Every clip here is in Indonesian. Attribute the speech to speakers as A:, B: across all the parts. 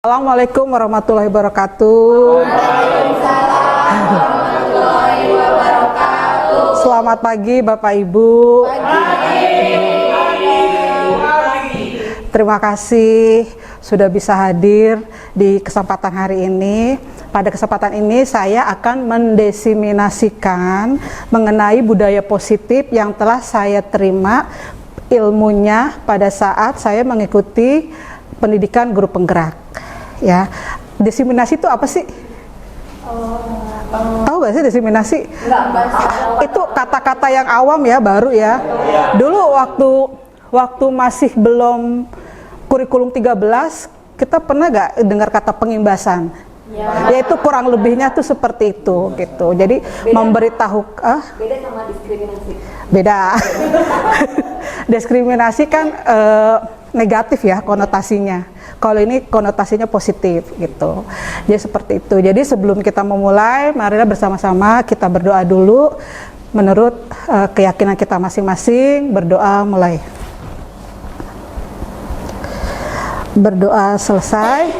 A: Assalamualaikum warahmatullahi wabarakatuh.
B: Waalaikumsalam warahmatullahi wabarakatuh.
A: Selamat pagi Bapak Ibu. Terima kasih sudah bisa hadir di kesempatan hari ini. Pada kesempatan ini saya akan mendesiminasikan mengenai budaya positif yang telah saya terima ilmunya pada saat saya mengikuti pendidikan guru penggerak. Ya, desiminasi itu apa sih? Tahu gak sih desiminasi? Itu kata-kata yang awam ya, baru ya. Dulu waktu masih belum kurikulum 13, kita pernah gak dengar kata pengimbasan? Ya. Yaitu kurang lebihnya tuh seperti itu gitu. Jadi beda, memberitahu beda sama diskriminasi. Beda. Diskriminasi kan negatif ya konotasinya. Kalau ini konotasinya positif gitu. Jadi seperti itu. Jadi sebelum kita memulai, marilah bersama-sama kita berdoa dulu menurut keyakinan kita masing-masing. Berdoa mulai. Berdoa selesai.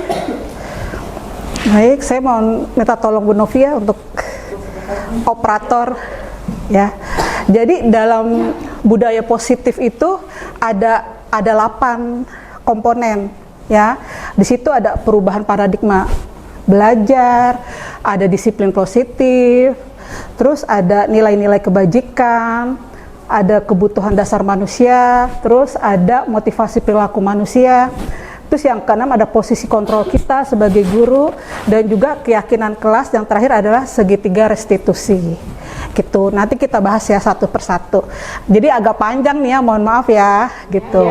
A: Baik, saya mau minta tolong Bu Novia untuk operator ya. Jadi dalam budaya positif itu ada 8 komponen ya. Di situ ada perubahan paradigma belajar, ada disiplin positif, terus ada nilai-nilai kebajikan, ada kebutuhan dasar manusia, terus ada motivasi perilaku manusia. Terus yang keenam ada posisi kontrol kita sebagai guru, dan juga keyakinan kelas. Yang terakhir adalah segitiga restitusi. Gitu. Nanti kita bahas ya satu persatu. Jadi agak panjang nih ya, mohon maaf ya, gitu.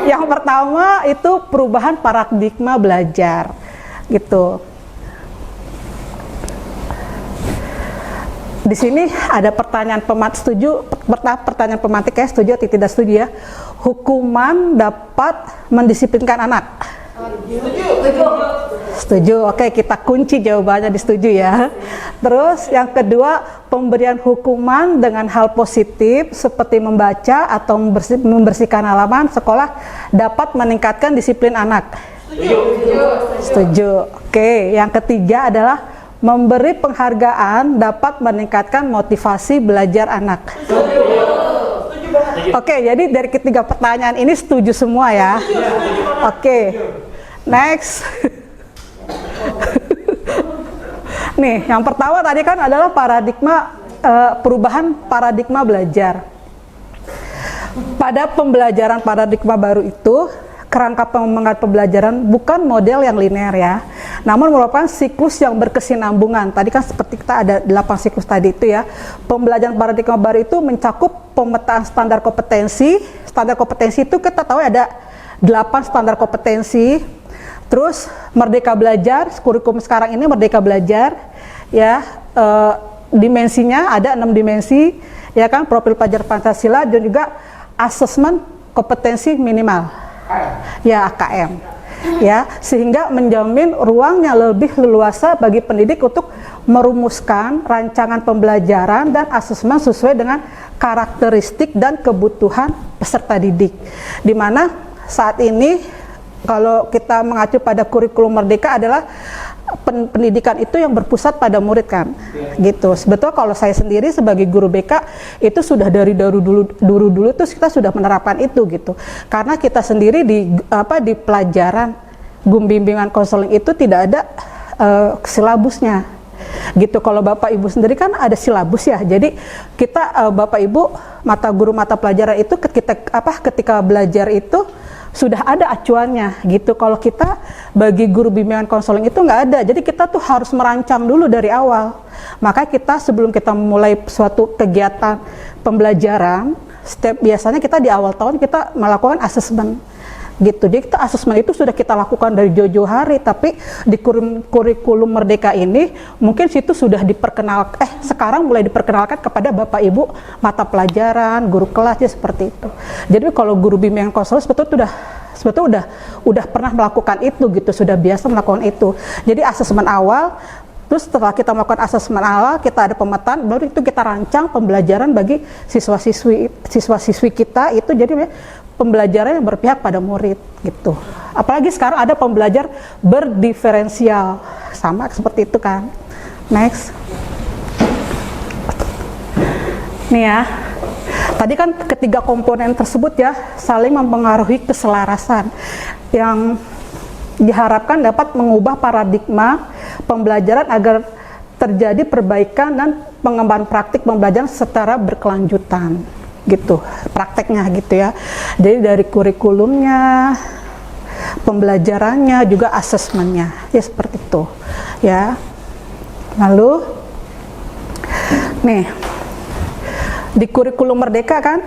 A: Yang pertama itu perubahan paradigma belajar, gitu. Di sini ada pertanyaan pemantik, pertanyaan pemantik ya, setuju atau tidak setuju ya? Hukuman dapat mendisiplinkan anak. Setuju. Oke, kita kunci jawabannya di setuju ya. Terus yang kedua, pemberian hukuman dengan hal positif seperti membaca atau membersihkan halaman sekolah dapat meningkatkan disiplin anak. Setuju. Oke, yang ketiga adalah memberi penghargaan dapat meningkatkan motivasi belajar anak. Oke, jadi dari ketiga pertanyaan ini setuju semua ya. Oke, next. Nih, yang pertama tadi kan adalah paradigma perubahan paradigma belajar. Pada pembelajaran paradigma baru itu, kerangka pengembangan pembelajaran bukan model yang linear ya, namun merupakan siklus yang berkesinambungan. Tadi kan seperti kita ada 8 siklus tadi itu ya. Pembelajaran paradigma baru itu mencakup pemetaan standar kompetensi. Standar kompetensi itu kita tahu ada 8 standar kompetensi. Terus merdeka belajar, kurikulum sekarang ini merdeka belajar ya, dimensinya ada 6 dimensi ya kan, profil pelajar Pancasila, dan juga asesmen kompetensi minimal. Ya, AKM. Ya, sehingga menjamin ruang yang lebih leluasa bagi pendidik untuk merumuskan rancangan pembelajaran dan asesmen sesuai dengan karakteristik dan kebutuhan peserta didik. Di mana saat ini kalau kita mengacu pada kurikulum merdeka adalah pendidikan itu yang berpusat pada murid kan, gitu. Sebetulnya kalau saya sendiri sebagai guru BK itu sudah dari dulu itu kita sudah menerapkan itu gitu. Karena kita sendiri di pelajaran bimbingan konseling itu tidak ada silabusnya, gitu. Kalau Bapak Ibu sendiri kan ada silabus ya. Jadi kita Bapak Ibu mata pelajaran itu ketika belajar itu sudah ada acuannya gitu. Kalau kita bagi guru bimbingan konseling itu nggak ada. Jadi kita tuh harus merancang dulu dari awal. Maka kita sebelum kita memulai suatu kegiatan pembelajaran, biasanya kita di awal tahun kita melakukan asesmen gitu. Jadi kita asesmen itu sudah kita lakukan dari jauh-jauh hari, tapi di kurikulum merdeka ini mungkin situ sudah diperkenalkan, sekarang mulai diperkenalkan kepada Bapak Ibu mata pelajaran, guru kelas ya, seperti itu. Jadi kalau guru bimbingan konseling sebetulnya udah pernah melakukan itu gitu, sudah biasa melakukan itu. Jadi asesmen awal Terus setelah kita melakukan asesmen awal, kita ada pemetaan, baru itu kita rancang pembelajaran bagi siswa-siswi kita, itu jadi pembelajaran yang berpihak pada murid gitu. Apalagi sekarang ada pembelajar berdiferensial, sama seperti itu kan. Next. Nih ya, tadi kan ketiga komponen tersebut ya saling mempengaruhi keselarasan yang diharapkan dapat mengubah paradigma pembelajaran agar terjadi perbaikan dan pengembangan praktik pembelajaran secara berkelanjutan gitu, prakteknya gitu ya. Jadi dari kurikulumnya, pembelajarannya, juga asesmennya ya seperti itu ya. Lalu nih di kurikulum Merdeka kan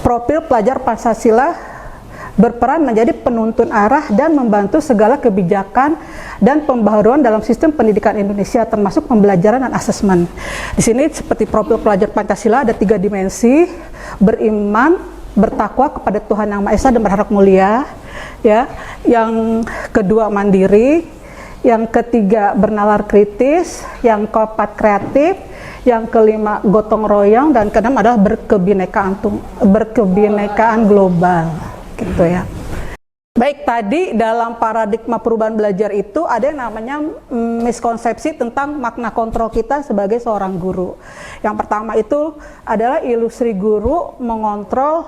A: profil pelajar Pancasila berperan menjadi penuntun arah dan membantu segala kebijakan dan pembaharuan dalam sistem pendidikan Indonesia, termasuk pembelajaran dan asesmen. Di sini seperti profil pelajar Pancasila ada 3 dimensi: beriman, bertakwa kepada Tuhan Yang Maha Esa dan berharap mulia, ya. Yang kedua mandiri, yang ketiga bernalar kritis, yang keempat kreatif, yang kelima gotong royong, dan keenam adalah berkebinekaan global. Gitu ya. Baik, tadi dalam paradigma perubahan belajar itu ada yang namanya miskonsepsi tentang makna kontrol kita sebagai seorang guru. Yang pertama itu adalah ilusi guru mengontrol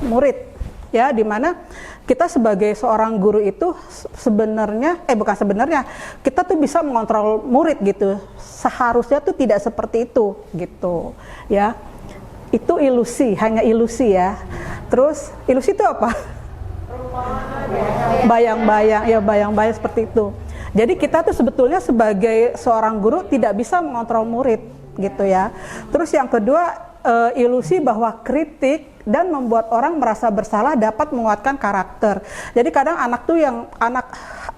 A: murid, ya, dimana kita sebagai seorang guru itu sebenarnya, bukan sebenarnya, kita tuh bisa mengontrol murid gitu. Seharusnya tuh tidak seperti itu gitu, ya. Itu ilusi, hanya ilusi ya. Terus ilusi itu apa? Bayang-bayang, ya bayang-bayang seperti itu. Jadi kita tuh sebetulnya sebagai seorang guru tidak bisa mengontrol murid gitu ya. Terus yang kedua, ilusi bahwa kritik dan membuat orang merasa bersalah dapat menguatkan karakter. Jadi kadang anak tuh yang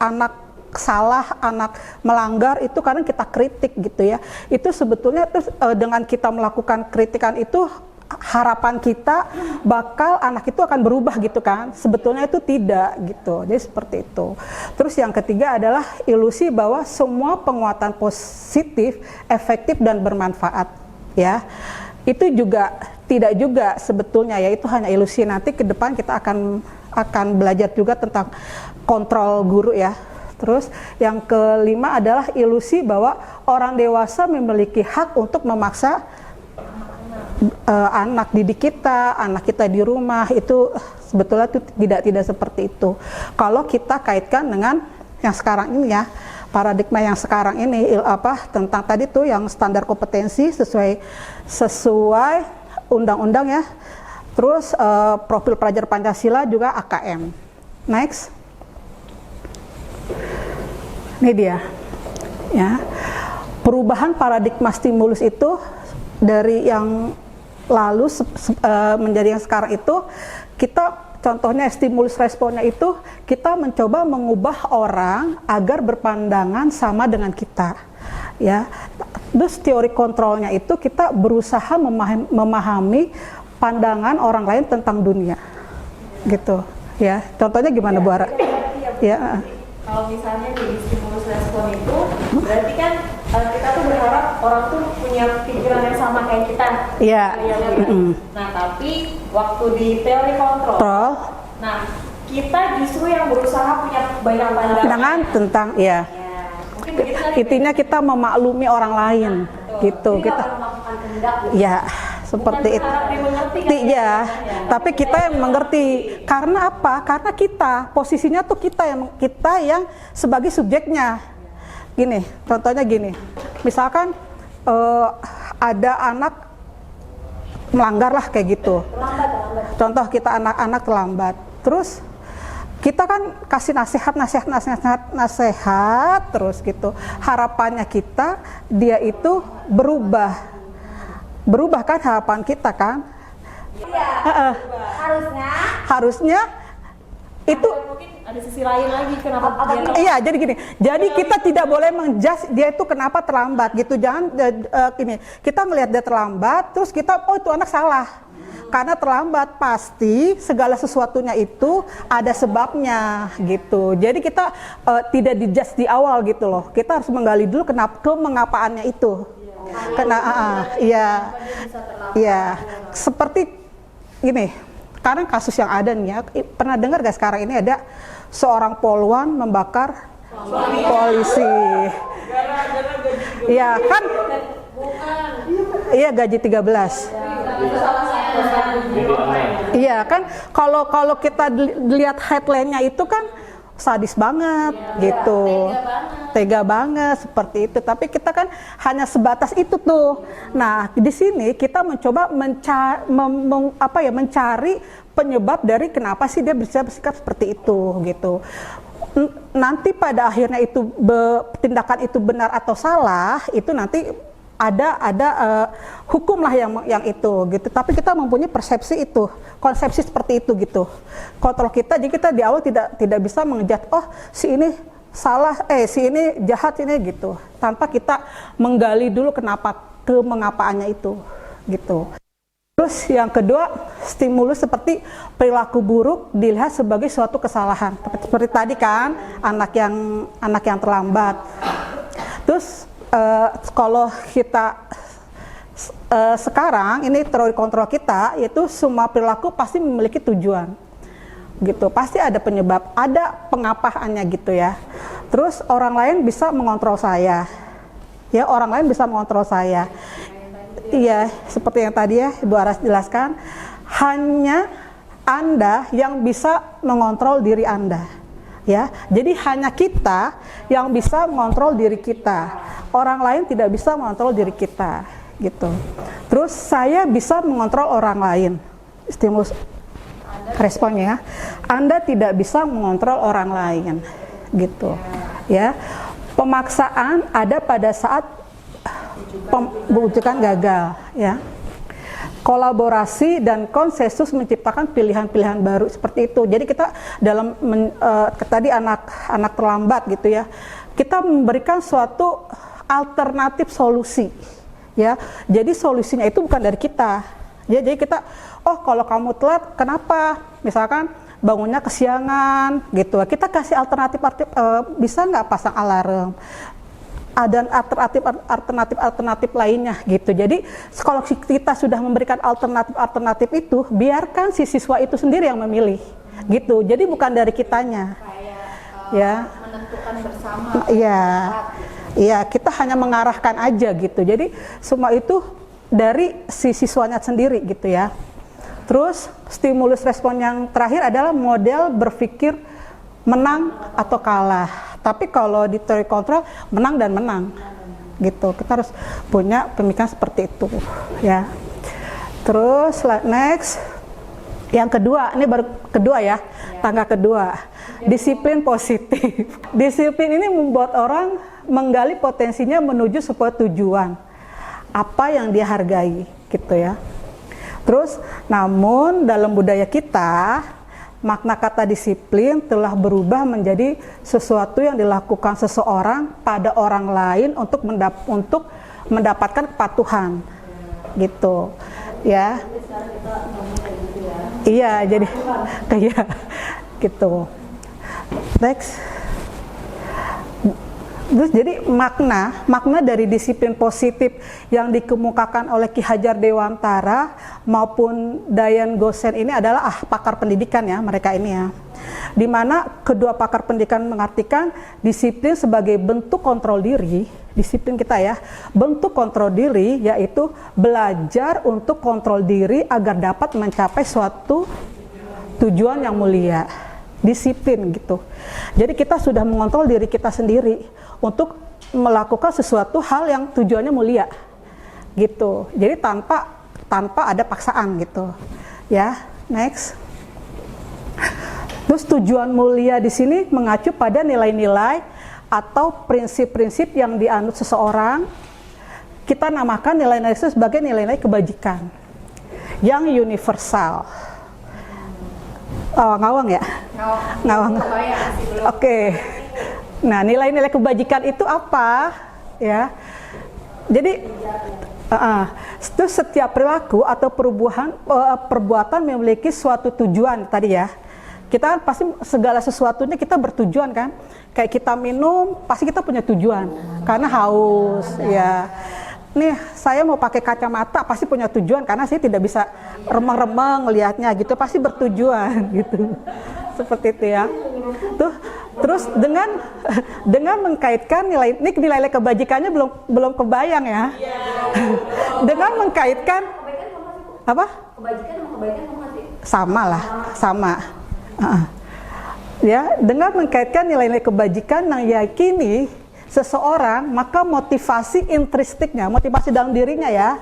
A: anak salah, anak melanggar itu kadang kita kritik gitu ya. Itu sebetulnya terus dengan kita melakukan kritikan itu harapan kita bakal anak itu akan berubah gitu kan. Sebetulnya itu tidak gitu. Jadi seperti itu. Terus yang ketiga adalah ilusi bahwa semua penguatan positif, efektif dan bermanfaat ya. Itu juga tidak juga sebetulnya ya, itu hanya ilusi. Nanti ke depan kita akan belajar juga tentang kontrol guru ya. Terus yang kelima adalah ilusi bahwa orang dewasa memiliki hak untuk memaksa anak didik kita, anak kita di rumah. Itu sebetulnya itu tidak seperti itu. Kalau kita kaitkan dengan yang sekarang ini ya, paradigma yang sekarang ini tentang tadi tuh yang standar kompetensi sesuai undang-undang ya. Terus profil pelajar Pancasila juga AKM. Next. Ini dia ya, perubahan paradigma stimulus itu dari yang lalu menjadi yang sekarang itu, kita contohnya stimulus responnya itu kita mencoba mengubah orang agar berpandangan sama dengan kita ya. Terus teori kontrolnya itu kita berusaha memahami pandangan orang lain tentang dunia gitu ya. Contohnya gimana Bu Ara? Ya.
B: Kalau misalnya di stimulus respon itu berarti kan kita tuh berharap orang tuh punya pikiran yang sama kayak kita.
A: Iya.
B: Nah, tapi waktu di teori kontrol, nah kita justru yang berusaha punya banyak pandangan
A: tentang ya.
B: Mungkin begitu kan.
A: Intinya kita memaklumi orang lain gitu.
B: Jadi
A: Kita
B: melakukan kehendak.
A: ya seperti itu. Ya, tapi kita yang mengerti. Karena apa? Karena kita posisinya tuh kita yang sebagai subjeknya. Gini, contohnya gini. Misalkan ada anak melanggar lah kayak gitu. Contoh kita anak-anak terlambat. Terus kita kan kasih nasihat terus gitu. Harapannya kita dia itu berubah kan, harapan kita kan.
B: Iya.
A: Harusnya itu
B: mungkin ada sisi lain lagi kenapa dia.
A: Iya, jadi gini. Jadi kita tidak boleh menjudge dia itu kenapa terlambat gitu. Jangan gini. Kita melihat dia terlambat terus kita itu anak salah. Karena terlambat pasti segala sesuatunya itu ada sebabnya gitu. Jadi kita tidak dijudge di awal gitu loh. Kita harus menggali dulu kenapa kemengapaannya itu. Iya. Seperti ini. Sekarang kasus yang ada nih ya. Pernah dengar gak sekarang ini ada seorang poluan membakar polisi. Iya kan? Iya gaji 13. Iya kan, kalau kita lihat headline-nya itu kan sadis banget gitu, tega banget seperti itu. Tapi kita kan hanya sebatas itu tuh. Nah di sini kita mencoba mencari penyebab dari kenapa sih dia bisa bersikap seperti itu gitu. Nanti pada akhirnya itu tindakan itu benar atau salah itu nanti ada hukum lah yang itu gitu. Tapi kita mempunyai persepsi itu, konsepsi seperti itu gitu. Kontrol kita, jadi kita di awal tidak bisa mengejat, oh si ini salah, si ini jahat ini gitu, tanpa kita menggali dulu kemengapaannya itu gitu. Terus yang kedua, stimulus seperti perilaku buruk dilihat sebagai suatu kesalahan. Seperti tadi kan, anak yang terlambat. Terus kalau kita sekarang ini teori kontrol kita, yaitu semua perilaku pasti memiliki tujuan. Gitu, pasti ada penyebab, ada pengapaannya gitu ya. Terus orang lain bisa mengontrol saya. Ya, orang lain bisa mengontrol saya. Iya, seperti yang tadi ya Ibu Aras jelaskan, hanya Anda yang bisa mengontrol diri Anda. Ya, jadi hanya kita yang bisa mengontrol diri kita. Orang lain tidak bisa mengontrol diri kita, gitu. Terus saya bisa mengontrol orang lain. Stimulus responnya ya. Anda tidak bisa mengontrol orang lain, gitu. Ya. Pemaksaan ada pada saat pembujukan gagal, ya. Kolaborasi dan konsensus menciptakan pilihan-pilihan baru seperti itu. Jadi kita dalam tadi anak terlambat gitu ya. Kita memberikan suatu alternatif solusi, ya. Jadi solusinya itu bukan dari kita. Ya, jadi kita, oh kalau kamu telat, kenapa? Misalkan bangunnya kesiangan, gitu. Kita kasih alternatif, bisa nggak pasang alarm? Ada alternatif lainnya gitu. Jadi kalau kita sudah memberikan alternatif itu, biarkan si siswa itu sendiri yang memilih gitu. Jadi bukan dari kitanya. Ya.
C: Menentukan bersama.
A: Iya, kita hanya mengarahkan aja gitu. Jadi semua itu dari si siswanya sendiri gitu ya. Terus stimulus respon yang terakhir adalah model berpikir menang atau kalah. Tapi kalau di teori kontrol menang dan menang gitu. Kita harus punya pemikiran seperti itu ya. Terus next yang kedua, ini baru kedua ya, tangga kedua, disiplin positif. Disiplin ini membuat orang menggali potensinya menuju sebuah tujuan apa yang dia hargai gitu ya. Terus namun dalam budaya kita, makna kata disiplin telah berubah menjadi sesuatu yang dilakukan seseorang pada orang lain untuk mendapatkan kepatuhan, gitu, ya. Iya, jadi kayak gitu. Next. Terus jadi makna dari disiplin positif yang dikemukakan oleh Ki Hajar Dewantara maupun Dayan Gosen ini adalah pakar pendidikan ya, mereka ini ya. Di mana kedua pakar pendidikan mengartikan disiplin sebagai bentuk kontrol diri, disiplin kita ya, bentuk kontrol diri yaitu belajar untuk kontrol diri agar dapat mencapai suatu tujuan yang mulia. Disiplin gitu. Jadi kita sudah mengontrol diri kita sendiri untuk melakukan sesuatu hal yang tujuannya mulia, gitu. Jadi tanpa ada paksaan gitu. Ya, next. Terus tujuan mulia di sini mengacu pada nilai-nilai atau prinsip-prinsip yang dianut seseorang. Kita namakan nilai-nilai itu sebagai nilai-nilai kebajikan yang universal. Oh, ngawang ya? Ngawang. Oke. Nah, nilai-nilai kebajikan itu apa? Ya. Jadi Itu setiap perilaku atau perbuatan memiliki suatu tujuan tadi ya. Kita kan pasti segala sesuatunya kita bertujuan kan. Kayak kita minum pasti kita punya tujuan. Karena haus ya. Nih saya mau pakai kacamata pasti punya tujuan karena saya tidak bisa remang-remang ngelihatnya gitu, pasti bertujuan gitu. Seperti itu ya. Terus dengan mengkaitkan nilai kebajikannya belum kebayang ya. Dengan mengkaitkan apa?
B: Kebajikan sama kebaikan
A: sama lah, sama. Ya, dengan mengkaitkan nilai-nilai kebajikan yang yakini seseorang, maka motivasi intrinstiknya, motivasi dalam dirinya ya,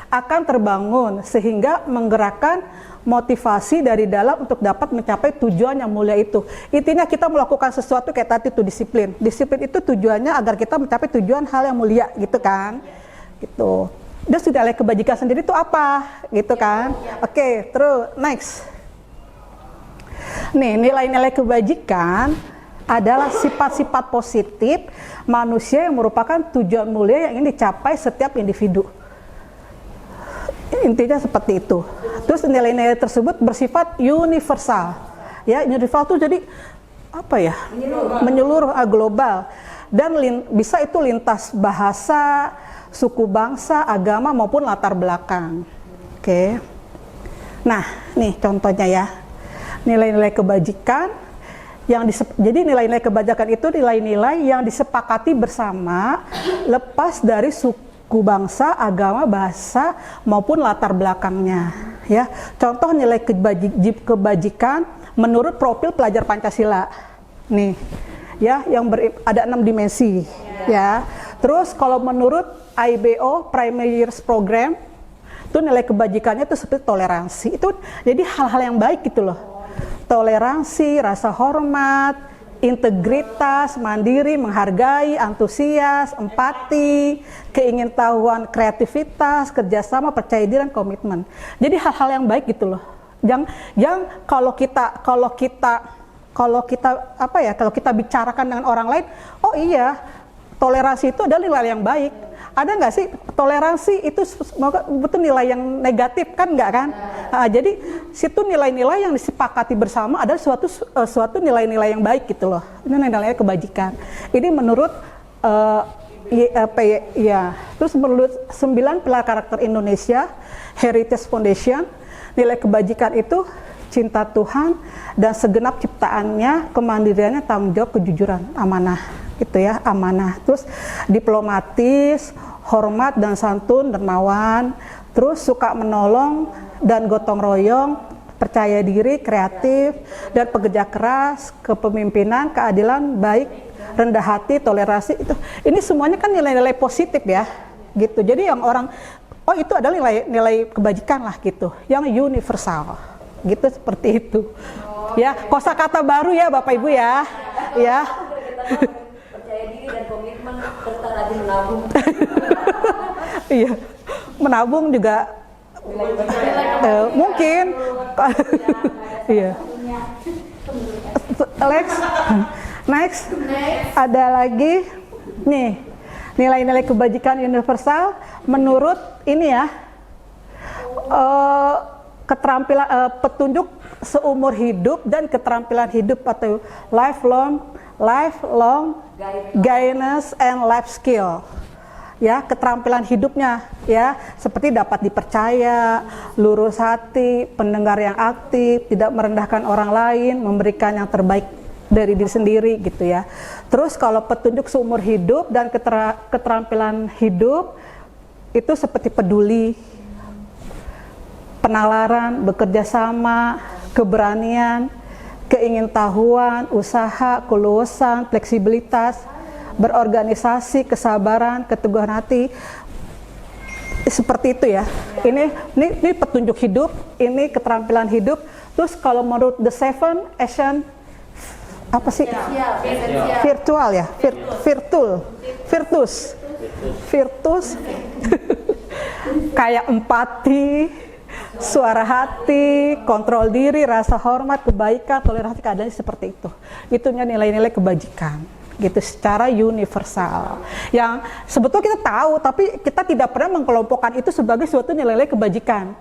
A: akan terbangun sehingga menggerakkan motivasi dari dalam untuk dapat mencapai tujuan yang mulia itu. Intinya kita melakukan sesuatu kayak tadi itu disiplin. Disiplin itu tujuannya agar kita mencapai tujuan hal yang mulia gitu kan. Gitu. Dan sudah nilai kebajikan sendiri itu apa? Gitu kan. Oke, terus next. Nih, nilai-nilai kebajikan adalah sifat-sifat positif manusia yang merupakan tujuan mulia yang ingin dicapai setiap individu. Intinya seperti itu. Terus nilai-nilai tersebut bersifat universal. Ya, universal itu jadi apa ya? Menyeluruh, global. Dan bisa itu lintas bahasa, suku bangsa, agama maupun latar belakang. Oke. Nah, nih contohnya ya. Nilai-nilai kebajikan jadi nilai-nilai kebajikan itu nilai-nilai yang disepakati bersama lepas dari suku bangsa, agama, bahasa maupun latar belakangnya ya. Contoh nilai kebajikan menurut profil pelajar Pancasila nih ya, yang ada 6 dimensi ya. Terus kalau menurut IBO Primary Years Program itu nilai kebajikannya itu seperti toleransi, itu jadi hal-hal yang baik gitu loh. Toleransi, rasa hormat, integritas, mandiri, menghargai, antusias, empati, keingintahuan, kreativitas, kerjasama, percaya diri, dan komitmen. Jadi hal-hal yang baik gitu loh. Yang kalau kita bicarakan dengan orang lain, oh iya, toleransi itu adalah nilai yang baik. Ada nggak sih toleransi itu betul nilai yang negatif kan, nggak kan? Jadi situ nilai-nilai yang disepakati bersama adalah suatu nilai-nilai yang baik gitu loh. Ini nilai-nilai kebajikan. Ini menurut Terus menurut 9 pilar karakter Indonesia Heritage Foundation, nilai kebajikan itu cinta Tuhan dan segenap ciptaannya, kemandiriannya, tanggung jawab, kejujuran, amanah. Gitu ya, amanah. Terus diplomatis, hormat dan santun, dermawan, terus suka menolong dan gotong royong, percaya diri, kreatif, dan pekerja keras, kepemimpinan, keadilan, baik, rendah hati, toleransi. Ini semuanya kan nilai-nilai positif ya, gitu. Jadi yang orang, oh itu adalah nilai kebajikan lah gitu, yang universal, gitu seperti itu. Ya, kosakata baru ya Bapak Ibu ya, ya.
B: Percaya diri dan komitmen serta rajin menabung.
A: Iya, menabung juga mungkin. Iya. Next, ada lagi nih nilai-nilai kebajikan universal menurut ini ya, keterampilan petunjuk seumur hidup dan keterampilan hidup atau lifelong guidance and life skill. Ya, keterampilan hidupnya ya, seperti dapat dipercaya, lurus hati, pendengar yang aktif, tidak merendahkan orang lain, memberikan yang terbaik dari diri sendiri gitu ya. Terus kalau petunjuk seumur hidup dan keterampilan hidup itu seperti peduli, penalaran, bekerja sama, keberanian, keingintahuan, usaha, keluasan, fleksibilitas, berorganisasi, kesabaran, keteguhan hati. Seperti itu ya. Ini petunjuk hidup, ini keterampilan hidup. Terus kalau menurut the 7 Asian apa sih? Virtual ya, virtus. Kayak empati, suara hati, kontrol diri, rasa hormat, kebaikan, toleransi, keadaan, seperti itu. Itunya nilai-nilai kebajikan. gitu, secara universal. Yang sebetulnya kita tahu, tapi kita tidak pernah mengkelompokkan itu sebagai suatu nilai-nilai kebajikan.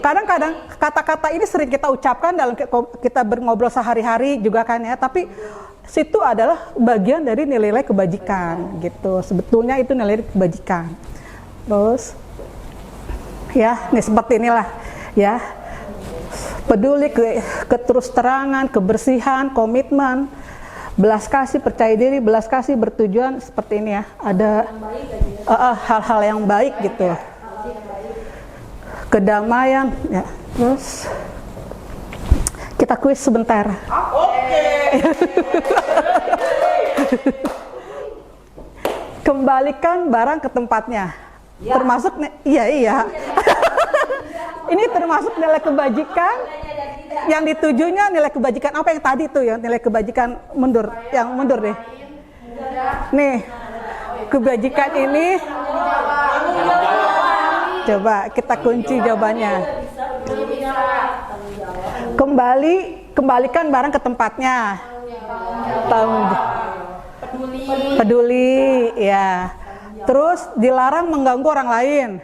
A: Kadang-kadang kata-kata ini sering kita ucapkan dalam kita ngobrol sehari-hari juga kan ya, tapi situ adalah bagian dari nilai-nilai kebajikan gitu. Sebetulnya itu nilai kebajikan. Terus ya, nih seperti inilah ya. Peduli, keterus-terangan, kebersihan, komitmen, belas kasih, percaya diri, belas kasih, bertujuan, seperti ini ya. Ada hal-hal yang baik gitu. Kedamaian ya. Terus kita kuis sebentar. Kembalikan barang ke tempatnya. Ya. Termasuk iya. Ini termasuk nilai kebajikan. Yang ditujunya nilai kebajikan apa yang tadi tuh ya, nilai kebajikan mundur, yang mundur deh. Nih, kebajikan ini coba kita kunci jawabannya. Kembalikan barang ke tempatnya. Peduli, ya. Terus dilarang mengganggu orang lain.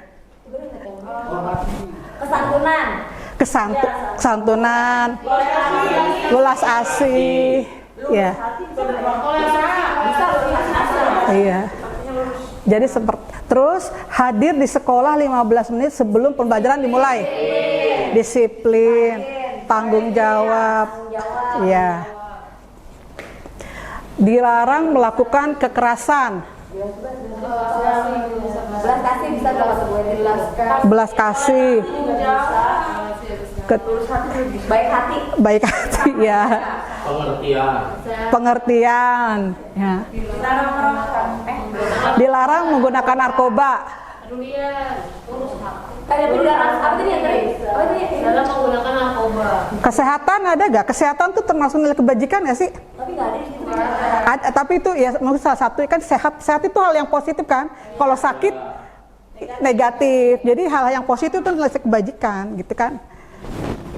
A: Kesantunan, welas asih, ya. Iya. Jadi terus hadir di sekolah 15 menit sebelum pembelajaran dimulai. Disiplin, tanggung jawab, ya. Dilarang melakukan kekerasan.
C: Belas kasih bisa
A: belas kasih. Baik hati ya. Pengertian ya. Dilarang menggunakan narkoba.
C: Dalam menggunakan narkoba.
A: Kesehatan ada gak? Kesehatan tuh termasuk nilai kebajikan gak sih?
C: Tapi nggak ada di situ.
A: Tapi itu ya mungkin salah satu kan sehat itu hal yang positif kan. Kalau sakit negatif. Jadi hal yang positif itu nilai kebajikan gitu kan.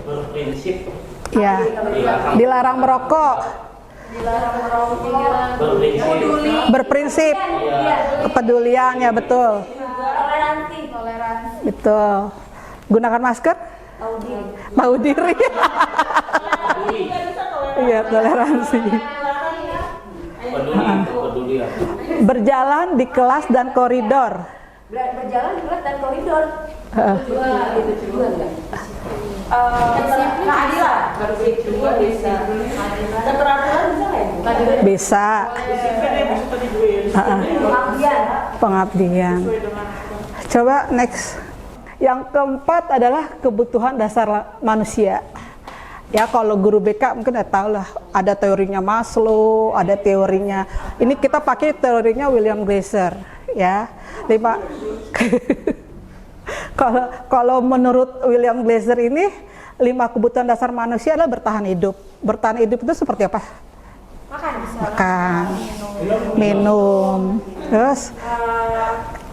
D: Berprinsip.
A: Ya. Dilarang merokok. Berprinsip. Kepedulian ya betul.
C: Toleransi.
A: Betul. Gunakan masker. Tahu diri. Iya, toleransi.
D: Peduli.
A: Berjalan di kelas dan koridor.
C: Berjalan di kelas dan koridor. Itu juga enggak? Keadilan. Juga bisa. Keteraturan bisa nggak?
A: Bisa. Pengabdian. Coba next. Yang keempat adalah kebutuhan dasar manusia. Ya kalau guru BK mungkin udah tahu lah, ada teorinya Maslow, ada teorinya. Ini kita pakai teorinya William Glasser, ya. Kalau menurut William Glasser ini 5 kebutuhan dasar manusia adalah bertahan hidup. Bertahan hidup itu seperti apa? Makan, minum, terus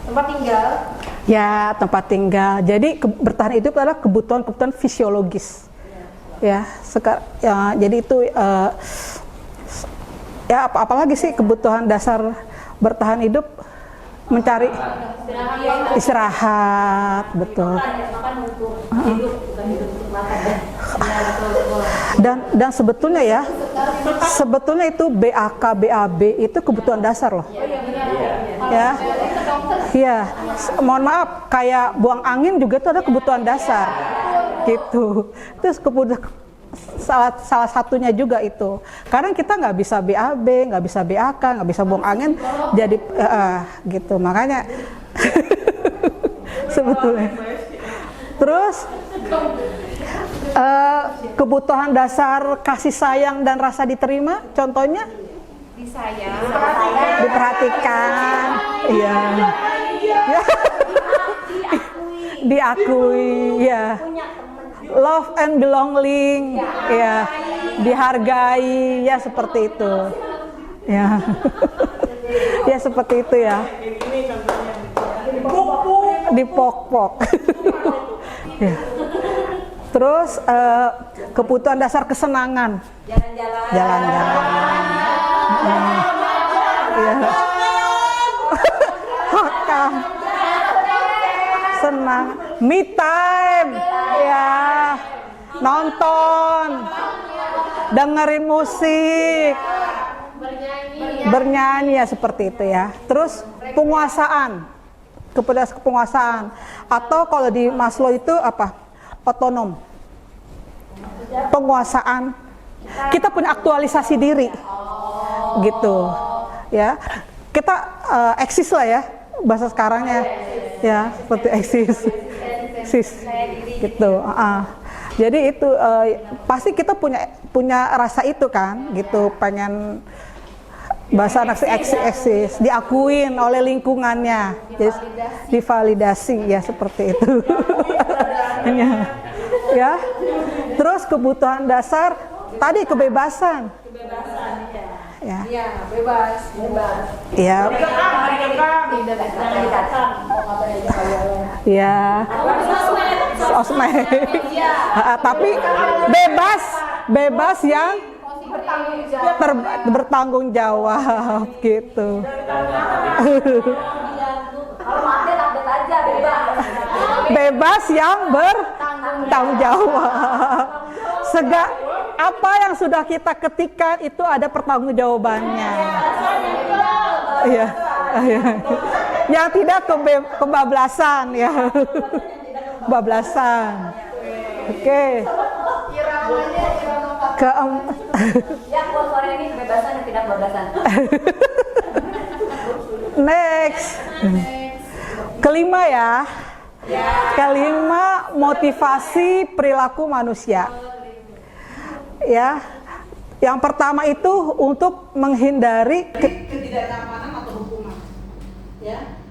C: tempat tinggal.
A: Ya, tempat tinggal. Jadi bertahan hidup adalah kebutuhan-kebutuhan fisiologis. Ya, jadi itu ya apalagi sih kebutuhan dasar bertahan hidup, mencari istirahat, betul. Dan sebetulnya itu BAK, BAB itu kebutuhan dasar loh. Ya. Iya, mohon maaf, kayak buang angin juga itu ada kebutuhan dasar, gitu. Terus salah satunya juga itu. Kadang kita nggak bisa BAB, nggak bisa BAK, nggak bisa buang angin, jadi gitu. Makanya sebetulnya. Terus kebutuhan dasar kasih sayang dan rasa diterima, contohnya?
C: Disayang.
A: Diperhatikan, iya. Diakui, ya. Love and belonging, ya. Dihargai, ya seperti itu. Ya. Ya seperti itu ya. Dipok-pok. Ya. Terus kebutuhan dasar kesenangan. Jalan-jalan. me time, ya, nonton, dengerin musik, bernyanyi ya seperti itu ya. Terus penguasaan, kepada penguasaan, atau kalau di Maslow itu apa? Otonom, penguasaan. Kita punya aktualisasi diri, gitu, ya. Kita eksis lah ya, bahasa sekarangnya, ya seperti eksis, gitu. Jadi itu pasti kita punya rasa itu kan, gitu, pengen bahasa anak eksis, diakuin oleh lingkungannya, jadi divalidasi ya seperti itu. Ya, terus kebutuhan dasar tadi kebebasan. Ya.
C: Iya, bebas.
A: Ya. Ya. Sosmed. Tapi bebas yang bertanggung jawab gitu.
C: Kalau update aja bebas.
A: Bebas yang bertanggung jawab. Apa yang sudah kita ketikkan itu ada pertanggungjawabannya. Iya. Yang tidak kebablasan ya. Kebablasan. Oke.
C: Ya, buat sore ini kebebasan dan tidak kebablasan.
A: Next. Kelima ya. Kelima, motivasi perilaku manusia. Ya. Yang pertama itu untuk menghindari ketidaknyamanan atau hukuman. Ya.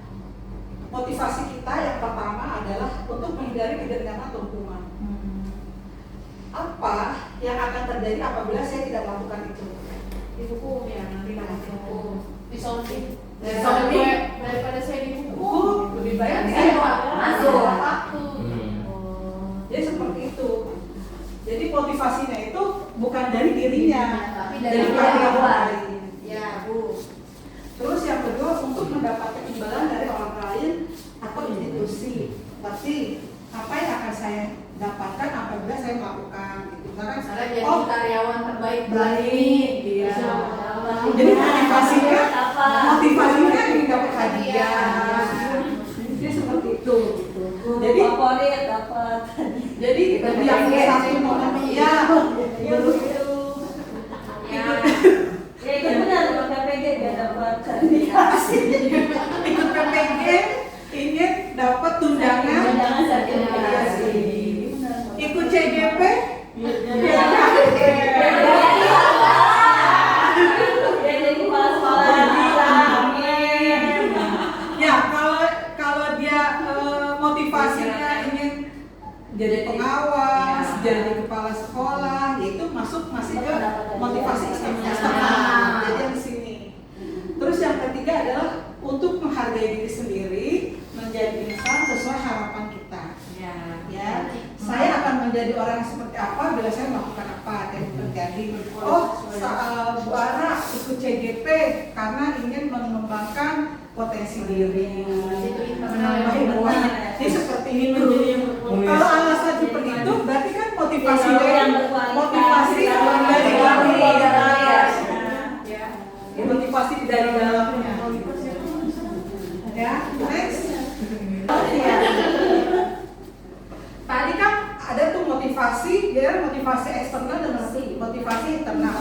A: Motivasi kita yang pertama adalah untuk menghindari ketidaknyamanan atau hukuman. Apa yang akan terjadi apabila saya tidak melakukan itu? Dihukum ya, nanti dihukum. Disounding. Daripada saya dihukum, lebih baik saya masuk. Jadi seperti itu. Jadi motivasinya itu bukan dari dirinya, tapi dari orang lain. Ya, Bu. Terus yang kedua untuk mendapatkan imbalan dari orang lain atau institusi. Berarti apa yang akan saya dapatkan apabila saya melakukan itu? Karena jadi karyawan terbaik ini. Jadi motivasinya ingin dapat hadiah. Jadi seperti itu. Jadi favorit dapat. Jadi yang satu momen ya baru itu. Ya itu benar, PPG dia dapat hadiah. Ikut PPG ingin dapat tunjangan sertifikasi. Ikut CGP jadi pengawas, jadi kepala sekolah, yaitu masih ke motivasi eksternal. Jadi yang di sini. Terus yang ketiga adalah untuk menghargai diri sendiri, menjadi insan sesuai harapan kita. Ya. Saya akan menjadi orang yang seperti apa bila saya melakukan apa dan terjadi. Bu Ara ikut CGP karena ingin mengembangkan potensi diri, menambah ilmuwan. Jadi seperti itu. Kalau alasan seperti itu, berarti kan motivasi dari motivasi dari dalamnya. Ya, next. Tadi kan ada tuh motivasi eksternal dan motivasi internal.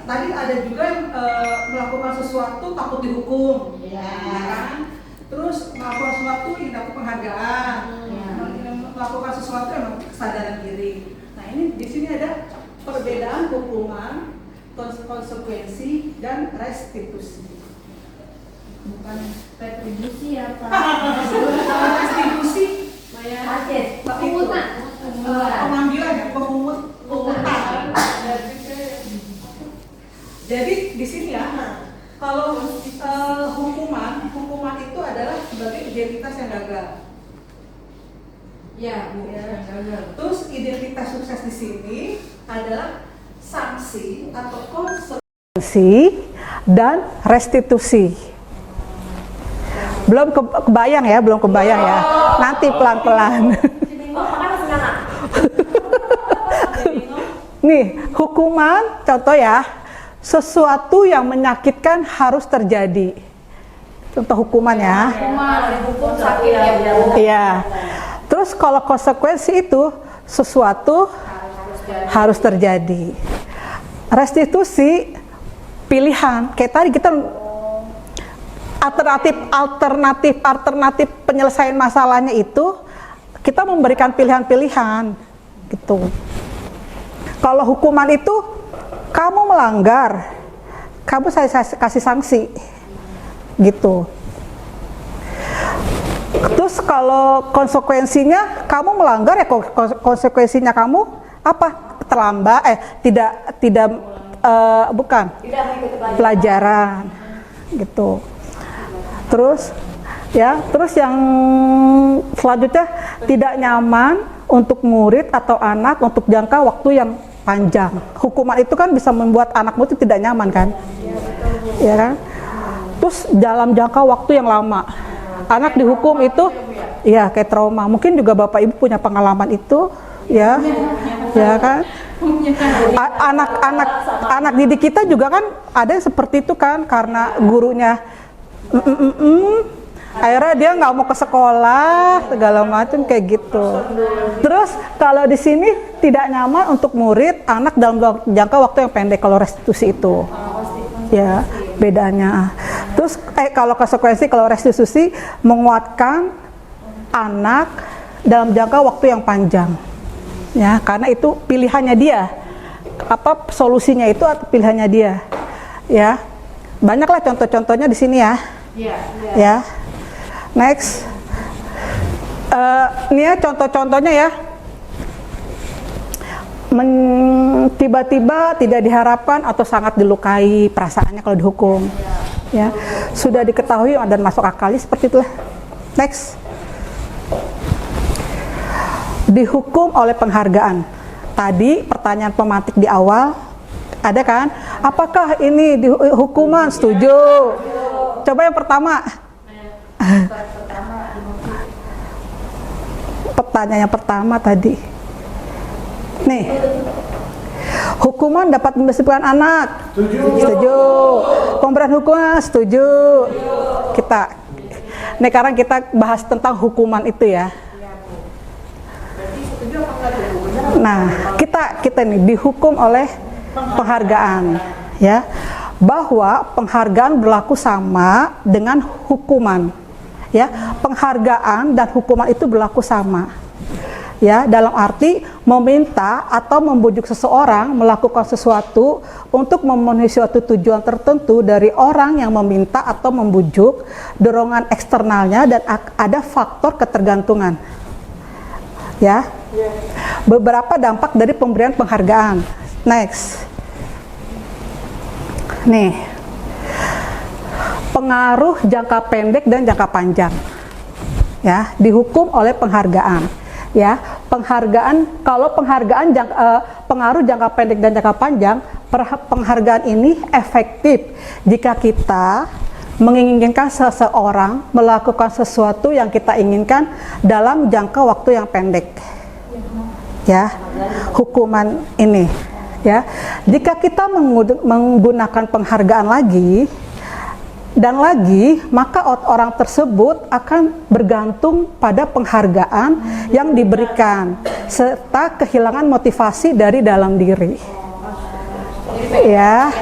A: Tadi ada juga yang melakukan sesuatu takut dihukum, ya kan? Terus melakukan sesuatu yang dapat penghargaan, melakukan sesuatu yang kesadaran diri. Nah ini di sini ada perbedaan hukuman, konsekuensi dan restitusi. Bukan retribusi ya Pak? Restitusi. Pengambilan ya, pemungutan. Jadi di sini ya, kalau hukuman itu adalah sebagai identitas yang gagal. Ya, Bu. Terus identitas sukses di sini adalah sanksi atau konsekuensi dan restitusi. kebayang ya, belum kebayang ya. Nanti pelan-pelan. Nih, hukuman contoh ya, sesuatu yang menyakitkan harus terjadi. Contoh hukuman ya.
C: Hukum sakit ya Bu.
A: Iya. Terus kalau konsekuensi itu sesuatu harus terjadi. Restitusi pilihan. Kayak tadi kita alternatif penyelesaian masalahnya itu kita memberikan pilihan-pilihan gitu. Kalau hukuman itu kamu melanggar, kamu saya kasih sanksi gitu. Terus kalau konsekuensinya kamu melanggar ya konsekuensinya kamu apa? Tidak bukan pelajaran gitu. Terus yang selanjutnya tidak nyaman untuk murid atau anak untuk jangka waktu yang panjang. Hukuman itu kan bisa membuat anakmu itu tidak nyaman kan? Ya kan? Terus dalam jangka waktu yang lama. Anak dihukum itu ya kayak trauma. Mungkin juga Bapak Ibu punya pengalaman itu ya. Ya kan? Anak didik kita juga kan ada yang seperti itu kan karena gurunya akhirnya dia nggak mau ke sekolah segala macam kayak gitu. Terus kalau di sini tidak nyaman untuk murid anak dalam jangka waktu yang pendek kalau restitusi itu ya bedanya. Terus kalau konsekuensi kalau restitusi menguatkan anak dalam jangka waktu yang panjang ya karena itu pilihannya dia apa solusinya itu atau pilihannya dia ya. Banyaklah contoh-contohnya di sini ya. Ya. Next, ini ya contoh-contohnya ya. Tiba-tiba tidak diharapkan atau sangat dilukai perasaannya kalau dihukum. Ya, sudah diketahui dan masuk akali seperti itulah. Next, dihukum oleh penghargaan. Tadi pertanyaan pemantik di awal ada kan? Apakah ini hukuman? Setuju. Coba yang pertama. Pertanyaan yang pertama tadi nih, hukuman dapat membebaskan anak setuju, pemberian hukuman setuju. Sekarang kita bahas tentang hukuman itu ya. Nah kita nih dihukum oleh penghargaan ya, bahwa penghargaan berlaku sama dengan hukuman. Ya, penghargaan dan hukuman itu berlaku sama. Ya, dalam arti meminta atau membujuk seseorang melakukan sesuatu untuk memenuhi suatu tujuan tertentu dari orang yang meminta atau membujuk, dorongan eksternalnya dan ada faktor ketergantungan. Ya. Beberapa dampak dari pemberian penghargaan. Next. Nih. Pengaruh jangka pendek dan jangka panjang ya dihukum oleh penghargaan ya. Kalau penghargaan pengaruh jangka pendek dan jangka panjang, penghargaan ini efektif jika kita menginginkan seseorang melakukan sesuatu yang kita inginkan dalam jangka waktu yang pendek ya. Hukuman ini ya, jika kita menggunakan penghargaan lagi dan lagi, maka orang tersebut akan bergantung pada penghargaan yang diberikan serta kehilangan motivasi dari dalam diri. Ya.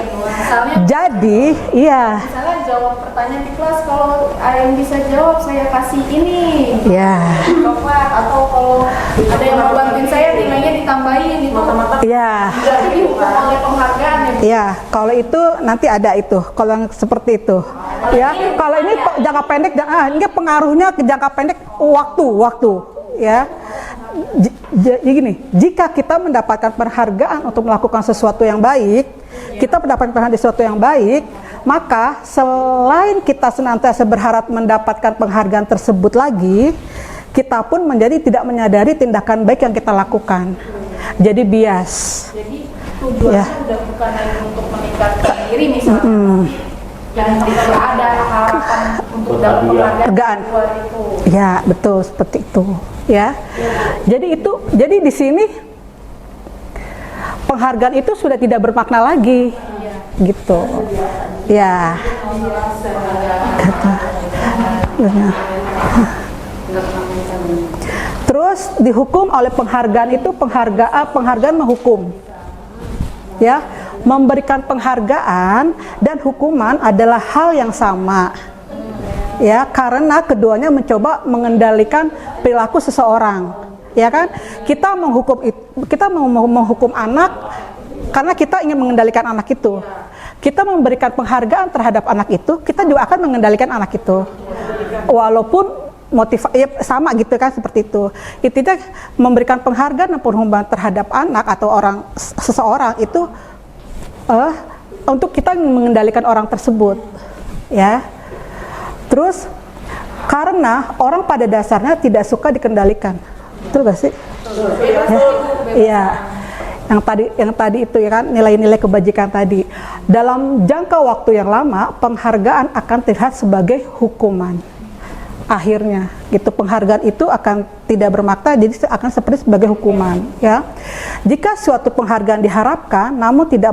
A: Jadi, iya.
C: Misalnya jawab pertanyaan di kelas, kalau ada yang bisa jawab saya kasih ini.
A: Ya.
C: Coklat, atau kalau ada yang mau bantuin saya nilainya ditambahin itu.
A: Iya.
C: Berarti dihukum oleh penghargaan ya.
A: Iya, kalau itu nanti ada itu, kalau yang seperti itu. Ya, kalau ini jangka pendek, ini pengaruhnya ke jangka pendek waktu, ya. Jadi gini, jika kita mendapatkan penghargaan untuk melakukan sesuatu yang baik, kita mendapatkan penghargaan sesuatu yang baik, maka selain kita senantiasa berharap mendapatkan penghargaan tersebut lagi, kita pun menjadi tidak menyadari tindakan baik yang kita lakukan. Jadi bias.
C: Jadi tujuannya udah bukan hanya untuk meningkatkan diri misalnya, yang tidak ada harapan untuk
B: dapat
A: Penghargaan.
B: luar itu.
A: Ya, betul seperti itu, ya. Jadi di sini penghargaan itu sudah tidak bermakna lagi, gitu. Ya. Terus dihukum oleh penghargaan itu penghargaan menghukum. Ya, memberikan penghargaan dan hukuman adalah hal yang sama. Ya, karena keduanya mencoba mengendalikan perilaku seseorang. Ya kan? Kita menghukum anak karena kita ingin mengendalikan anak itu. Kita memberikan penghargaan terhadap anak itu, kita juga akan mengendalikan anak itu. Walaupun ya, sama gitu kan, seperti itu. Intinya memberikan penghargaan dan penghukuman terhadap anak atau seseorang itu untuk kita mengendalikan orang tersebut, ya. Terus karena orang pada dasarnya tidak suka dikendalikan, betul gak sih? Iya. Yang tadi itu ya kan, nilai-nilai kebajikan tadi. Dalam jangka waktu yang lama, penghargaan akan terlihat sebagai hukuman. Akhirnya gitu, penghargaan itu akan tidak bermakna, jadi akan seperti sebagai hukuman, ya. Jika suatu penghargaan diharapkan namun tidak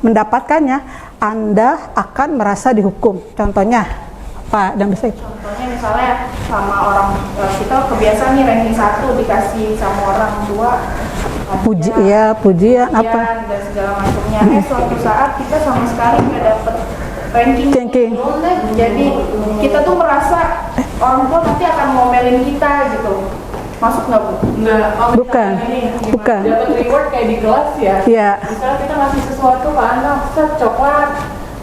A: mendapatkannya, Anda akan merasa dihukum. Contohnya Pak, dan bisa itu.
B: Contohnya misalnya sama orang, kita kebiasaan nih ranking 1 dikasih sama orang tua pujian
A: apa
B: dan segala macamnya. Suatu saat kita sama sekali nggak dapet ranking. Jadi kita tuh merasa orang tua nanti akan ngomelin kita gitu. Masuk nggak, Bu?
E: Nggak.
A: Bukan. Bukan.
E: Dapat reward kayak di kelas ya.
A: Iya.
E: Misalnya kita ngasih sesuatu ke anak, coklat.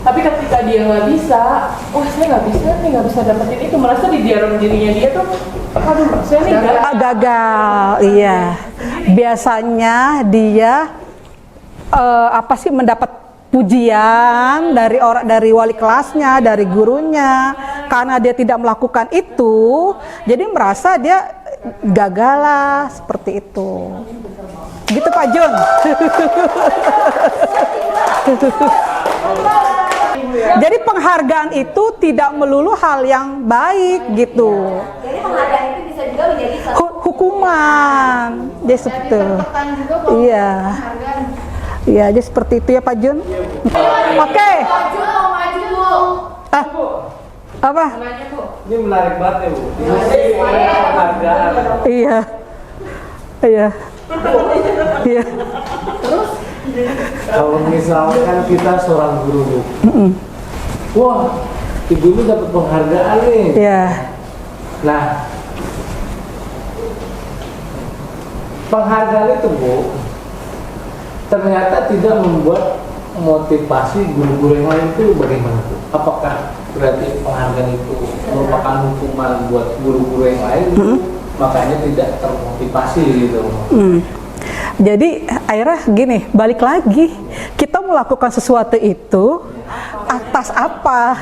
E: Tapi ketika dia nggak bisa, wah saya nggak bisa dapetin itu, merasa di dalam dirinya dia tuh, aduh saya nih
A: gagal. Iya. Biasanya dia mendapat pujian dari wali kelasnya, dari gurunya, karena dia tidak melakukan itu, jadi merasa dia gagal lah, seperti itu. Gitu Pak Jun. Jadi penghargaan itu tidak melulu hal yang baik gitu.
C: Jadi penghargaan itu bisa juga menjadi
A: Hukuman. Jadi seperti itu. Iya. Iya, jadi seperti itu ya Pak Jun. Oke. Apa?
D: Ini menarik banget ya, Bu. Penghargaan.
A: Iya. Iya. Iya.
F: Kalau misalkan kita seorang guru, Bu. Wah, ibu ini dapat penghargaan nih.
A: Iya.
F: Nah, penghargaan itu, Bu, ternyata tidak membuat motivasi guru-guru yang lain itu bagaimana, Bu? Apakah berarti penghargaan itu merupakan hukuman buat guru-guru yang lain, makanya tidak termotivasi gitu?
A: Jadi akhirnya gini, balik lagi, kita melakukan sesuatu itu atas apa?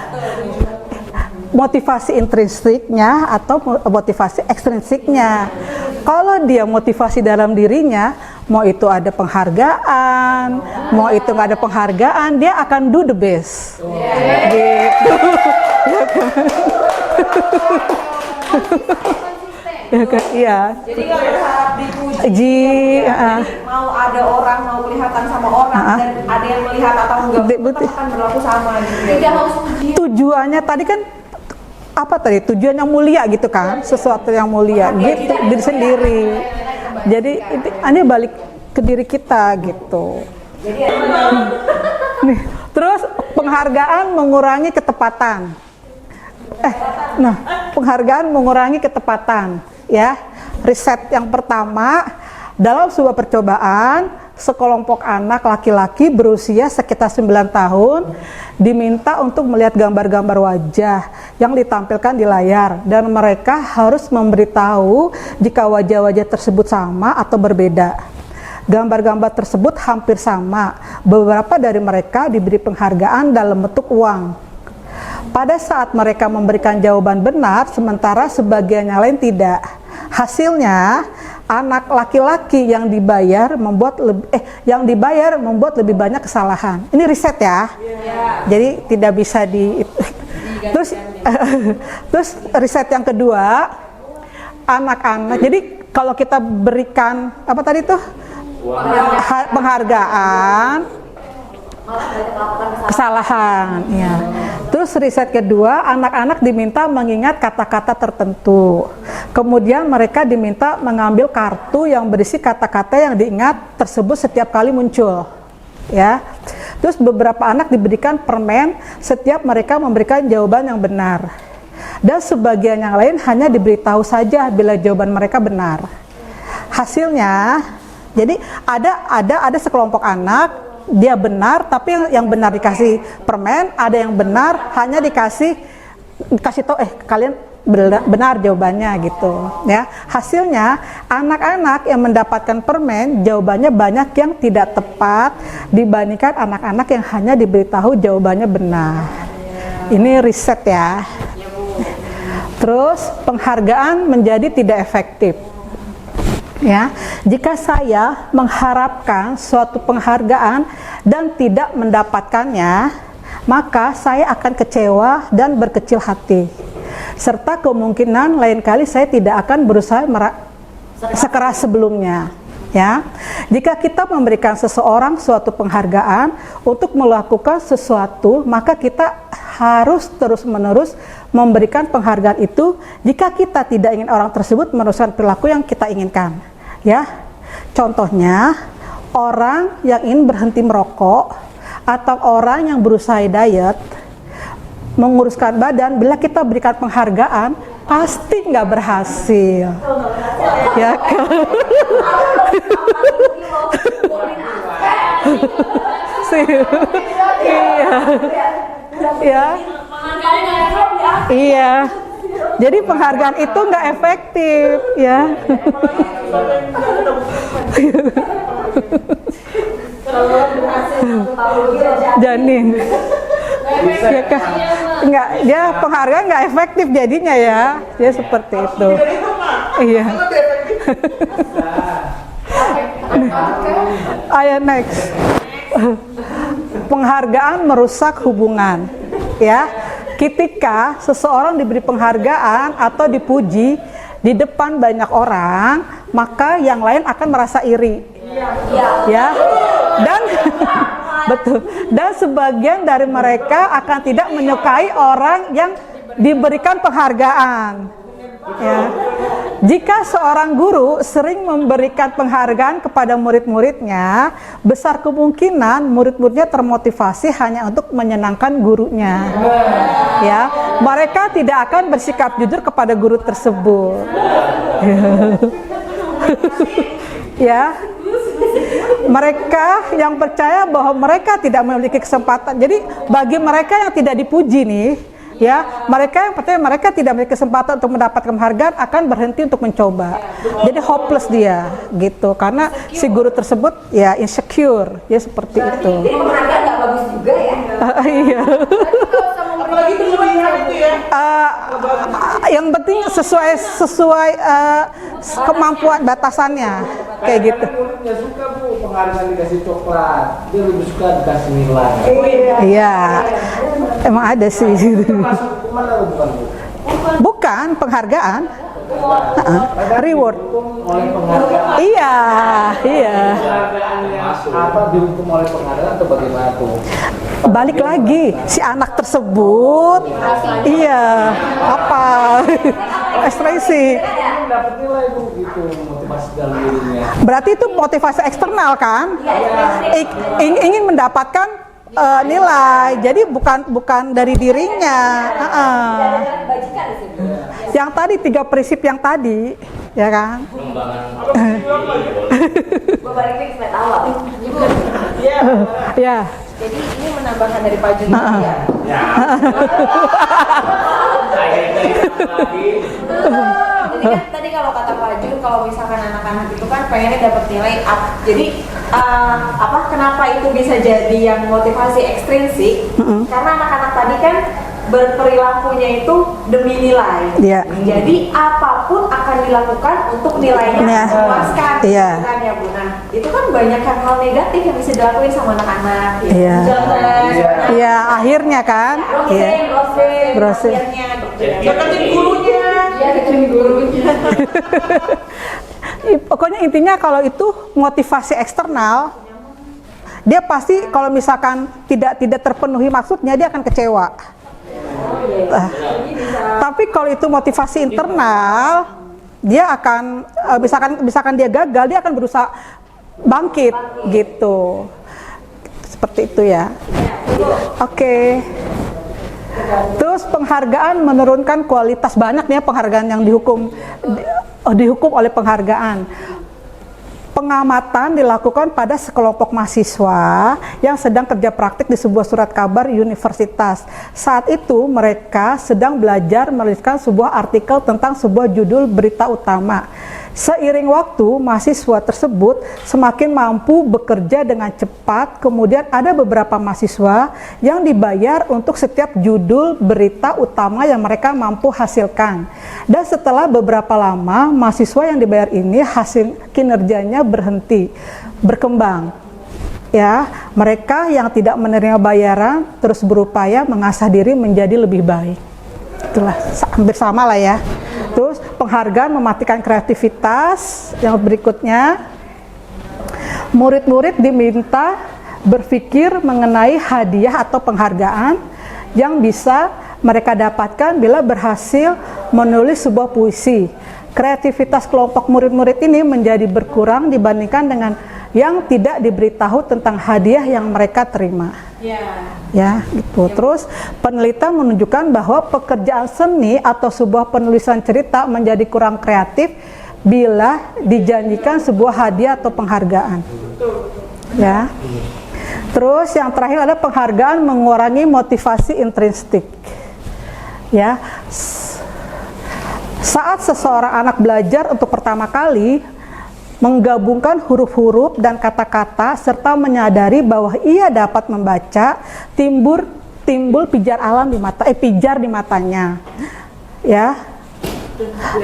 A: Motivasi intrinsiknya atau motivasi ekstrinsiknya. Kalau dia motivasi dalam dirinya, mau itu ada penghargaan, mau itu nggak ada penghargaan, dia akan do the best. Gitu. Iya.
B: Jadi nggak berharap dipuji. Mau ada orang, mau kelihatan sama orang, dan ada yang melihat atau enggak, tetap akan berlaku sama gitu.
C: tidak harus puji.
A: Tujuannya tadi kan apa tadi? Tujuan yang mulia gitu kan, sesuatu yang mulia gitu, diri sendiri. Jadi ini balik ke diri kita gitu. Nih, terus penghargaan mengurangi ketepatan. Penghargaan mengurangi ketepatan, ya. Riset yang pertama, dalam sebuah percobaan, sekelompok anak laki-laki berusia sekitar 9 tahun diminta untuk melihat gambar-gambar wajah yang ditampilkan di layar, dan mereka harus memberitahu jika wajah-wajah tersebut sama atau berbeda. Gambar-gambar tersebut hampir sama. Beberapa dari mereka diberi penghargaan dalam bentuk uang. Pada saat mereka memberikan jawaban benar, sementara sebagian yang lain tidak. Hasilnya, anak laki-laki yang dibayar membuat lebih banyak kesalahan. Ini riset ya. Jadi tidak bisa Terus riset yang kedua, anak-anak. Jadi kalau kita berikan apa tadi tuh penghargaan, kesalahan, ya. Terus riset kedua, anak-anak diminta mengingat kata-kata tertentu. Kemudian mereka diminta mengambil kartu yang berisi kata-kata yang diingat tersebut setiap kali muncul, ya. Terus beberapa anak diberikan permen setiap mereka memberikan jawaban yang benar. Dan sebagian yang lain hanya diberitahu saja bila jawaban mereka benar. Hasilnya, jadi ada sekelompok anak dia benar, tapi yang benar dikasih permen, ada yang benar hanya dikasih tahu kalian benar jawabannya gitu, ya. Hasilnya anak-anak yang mendapatkan permen jawabannya banyak yang tidak tepat dibandingkan anak-anak yang hanya diberitahu jawabannya benar. Ini riset ya. Terus penghargaan menjadi tidak efektif. Ya, jika saya mengharapkan suatu penghargaan dan tidak mendapatkannya, maka saya akan kecewa dan berkecil hati. Serta kemungkinan lain kali saya tidak akan berusaha sekeras sebelumnya. Ya, jika kita memberikan seseorang suatu penghargaan untuk melakukan sesuatu, maka kita harus terus-menerus memberikan penghargaan itu jika kita tidak ingin orang tersebut meneruskan perilaku yang kita inginkan. Ya, contohnya orang yang ingin berhenti merokok atau orang yang berusaha diet, menguruskan badan, bila kita berikan penghargaan pasti nggak berhasil. Ya kan? Iya. Iya. Jadi penghargaan itu nggak efektif, ya. Janin. Ya kan? Enggak, dia penghargaan nggak efektif jadinya ya. Dia seperti itu. Iya. Ayo next. Penghargaan merusak hubungan, ya. Ketika seseorang diberi penghargaan atau dipuji di depan banyak orang, maka yang lain akan merasa iri, ya. Dan betul. Dan sebagian dari mereka akan tidak menyukai orang yang diberikan penghargaan. Ya. Jika seorang guru sering memberikan penghargaan kepada murid-muridnya, besar kemungkinan murid-muridnya termotivasi hanya untuk menyenangkan gurunya. Ya, mereka tidak akan bersikap jujur kepada guru tersebut. Ya. Mereka yang percaya bahwa mereka tidak memiliki kesempatan. Jadi bagi mereka yang tidak dipuji nih, ya, mereka yang percaya mereka tidak memiliki kesempatan untuk mendapatkan penghargaan akan berhenti untuk mencoba. Jadi hopeless dia gitu, karena si guru tersebut ya insecure, ya seperti itu.
C: Jadi penghargaan nggak bagus juga ya?
A: Iya.
E: Apalagi itu ya.
A: Yang penting sesuai kemampuan batasannya, kayak gitu.
F: Murid nggak suka Bu penghargaan dikasih coklat, dia lebih suka dikasih nilai.
A: Iya, emang ada sih.
F: Masuk hukuman atau bukan Bu?
A: Bukan penghargaan, reward.
F: Oleh penghargaan.
A: Iya.
F: Penghargaan yang apa dihukum oleh penghargaan atau bagaimana tuh?
A: Balik lagi si anak tersebut, iya apa ekspresi.
F: Dapat nilai Bu gitu, motivasi dalam dirinya.
A: Berarti itu motivasi eksternal kan? Ingin mendapatkan nilai, jadi bukan dari dirinya. Yang tadi 3 prinsip yang tadi, ya kan? Ya.
B: Jadi ini menambahkan dari Pak Jun ya. Jadi kan tadi kalau kata Pak Jun, kalau misalkan anak-anak itu kan pengennya dapat nilai up. Jadi kenapa itu bisa jadi yang motivasi ekstrinsik? Karena anak-anak tadi kan
C: berperilakunya itu demi nilai.
A: Iya.
C: Jadi apapun akan dilakukan untuk nilainya
A: Iya.
C: memuaskan,
A: Iya.
C: kan ya Bu. Nah, itu kan banyak hal-hal negatif yang bisa dilakuin sama anak-anak. Ya.
A: Iya.
C: Jangan.
A: Iya, akhirnya kan. Iya. Browsing.
C: Akhirnya gitu ya.
E: Deketin gurunya.
C: Iya, deketin gurunya.
A: Pokoknya intinya kalau itu motivasi eksternal, dia pasti kalau misalkan tidak terpenuhi maksudnya dia akan kecewa. Tapi kalau itu motivasi internal, dia akan misalkan dia gagal, dia akan berusaha bangkit gitu. Seperti itu ya. Oke. Terus penghargaan menurunkan kualitas, banyak nih ya penghargaan yang dihukum oleh penghargaan. Pengamatan dilakukan pada sekelompok mahasiswa yang sedang kerja praktik di sebuah surat kabar universitas. Saat itu mereka sedang belajar menuliskan sebuah artikel tentang sebuah judul berita utama. Seiring waktu, mahasiswa tersebut semakin mampu bekerja dengan cepat. Kemudian ada beberapa mahasiswa yang dibayar untuk setiap judul berita utama yang mereka mampu hasilkan. Dan setelah beberapa lama, mahasiswa yang dibayar ini hasil kinerjanya berhenti berkembang. Ya, mereka yang tidak menerima bayaran terus berupaya mengasah diri menjadi lebih baik. Itulah hampir sama lah ya. Terus penghargaan mematikan kreativitas. Yang berikutnya, murid-murid diminta berpikir mengenai hadiah atau penghargaan yang bisa mereka dapatkan bila berhasil menulis sebuah puisi. Kreativitas kelompok murid-murid ini menjadi berkurang dibandingkan dengan yang tidak diberitahu tentang hadiah yang mereka terima. Ya, gitu. Terus penelitian menunjukkan bahwa pekerjaan seni atau sebuah penulisan cerita menjadi kurang kreatif bila dijanjikan sebuah hadiah atau penghargaan. Ya. Terus yang terakhir ada penghargaan mengurangi motivasi intrinsik. Ya. Saat seseorang anak belajar untuk pertama kali, menggabungkan huruf-huruf dan kata-kata serta menyadari bahwa ia dapat membaca, timbul pijar alam di mata pijar di matanya. Ya.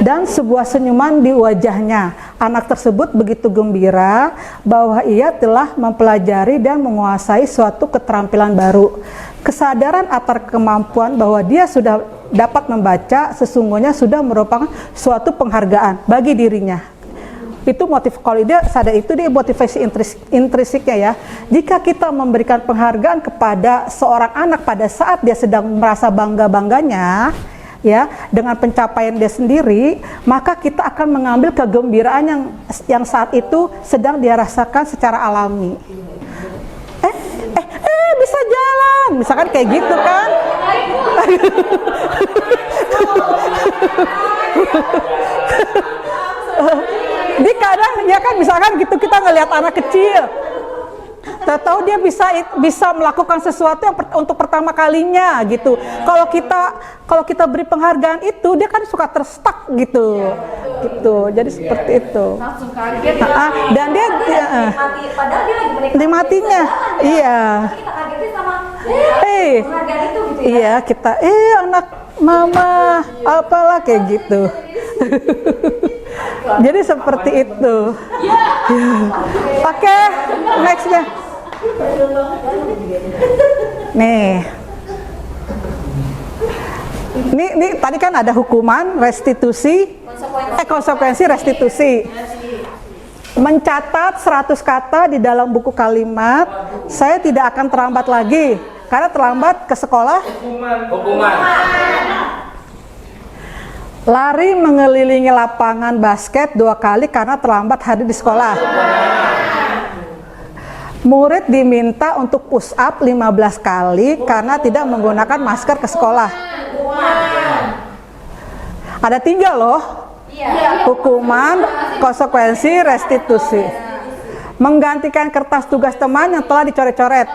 A: Dan sebuah senyuman di wajahnya. Anak tersebut begitu gembira bahwa ia telah mempelajari dan menguasai suatu keterampilan baru. Kesadaran atas kemampuan bahwa dia sudah dapat membaca sesungguhnya sudah merupakan suatu penghargaan bagi dirinya. Itu kalau dia sadar itu dia motivasi intrinsiknya ya. Jika kita memberikan penghargaan kepada seorang anak pada saat dia sedang merasa bangga-bangganya ya dengan pencapaian dia sendiri, maka kita akan mengambil kegembiraan yang saat itu sedang dia rasakan secara alami. Bisa jalan, misalkan kayak gitu kan. Di kadang ya kan misalkan gitu kita ngelihat anak kecil, tahu dia bisa melakukan sesuatu yang untuk pertama kalinya gitu. Kalau kita beri penghargaan itu dia kan suka terstuck gitu, gitu. Jadi seperti itu.
B: Langsung kaget.
A: Dan dia
C: Padahal dia lagi
A: menikmatinya, iya.
C: Kita kagetin sama penghargaan itu gitu ya.
A: Iya kita anak mama apalah kayak gitu. Jadi seperti itu. Oke, nextnya. Nih, tadi kan ada hukuman, restitusi, konsekuensi restitusi. Mencatat 100 kata di dalam buku kalimat, saya tidak akan terlambat lagi, karena terlambat ke sekolah.
D: Hukuman.
A: Lari mengelilingi lapangan basket 2 kali karena terlambat hadir di sekolah. Murid diminta untuk push up 15 kali karena tidak menggunakan masker ke sekolah. Ada 3 loh. Hukuman, konsekuensi, restitusi. Menggantikan kertas tugas teman yang telah dicoret-coret.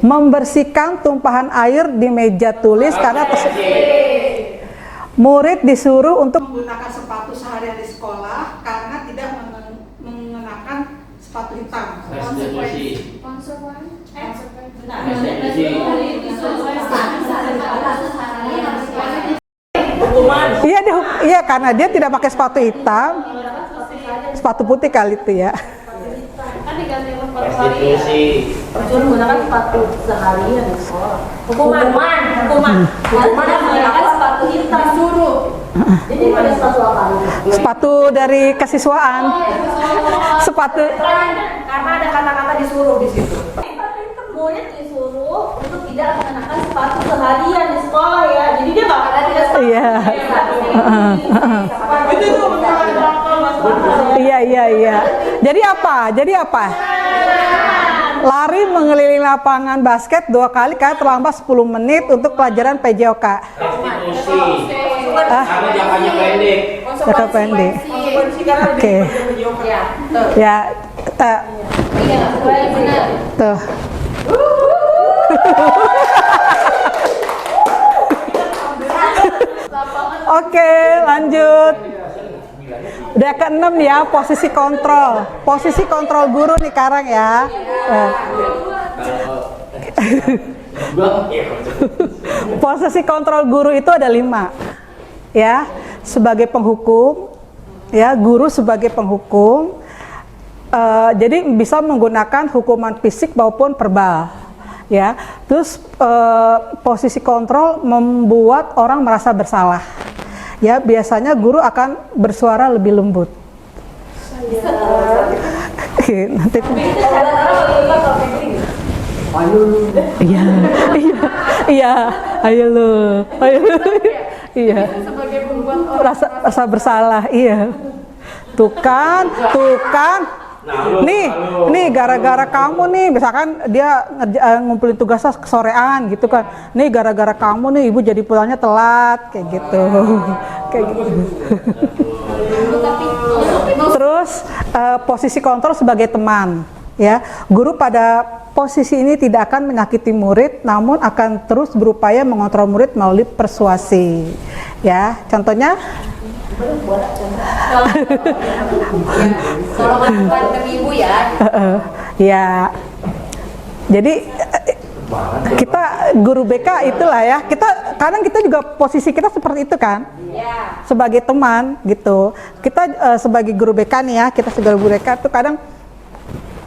A: Membersihkan tumpahan air di meja tulis karena murid disuruh untuk menggunakan sepatu seharian di sekolah karena tidak mengenakan sepatu hitam.
D: Restitusi.
A: Iya iya karena dia tidak pakai sepatu hitam, sepatu putih kali itu ya.
C: Kan diganti sepatu harian.
D: Restitusi.
C: Suruh menggunakan sepatu seharian di sekolah. Hukuman menggunakan sepatu hitam.
B: Disuruh.
C: Jadi pada sepatu apa?
A: Sepatu dari kesiswaan. Sepatu.
B: Karena ada kata-kata disuruh di situ.
C: Murid disuruh untuk tidak mengenakan sepatu seharian di sekolah ya. Jadi dia nggak ada tidak sepatu.
A: Iya.
E: Itu tuh
A: Iya. Jadi apa? Lari mengelilingi lapangan basket 2 kali karena terlambat 10 menit untuk pelajaran PJOK.
D: Restitusi. Karena jangkanya pendek.
A: Jangka pendek.
E: konsekuensi karena
A: Oke. Ya,
C: Iya, benar.
A: tuh. Oke, lanjut. Udah ke-6 ya, posisi kontrol. Posisi kontrol guru nih Karang ya. Posisi kontrol guru itu ada 5. Ya, sebagai penghukum, ya, guru sebagai penghukum. Jadi bisa menggunakan hukuman fisik maupun verbal. Ya, terus posisi kontrol membuat orang merasa bersalah. Ya, biasanya guru akan bersuara lebih lembut. Nanti iya, ayo lu, iya.
B: Sebagai pembuat orang
A: Rasa bersalah, iya. Tuh kan. Nih gara-gara kamu nih, misalkan dia ngumpulin tugasnya kesorean gitu kan. Nih gara-gara kamu nih ibu jadi pulangnya telat kayak gitu. Kayak gitu. Terus posisi kontrol sebagai teman, ya. Guru pada posisi ini tidak akan menyakiti murid, namun akan terus berupaya mengontrol murid melalui persuasi. Ya, contohnya
C: Kalau bukan ke ibu ya.
A: ya. Jadi kita guru BK itulah ya. Kadang kita juga posisi kita seperti itu kan. Sebagai teman gitu. Kita sebagai guru BK nih ya, kita sebagai guru BK itu kadang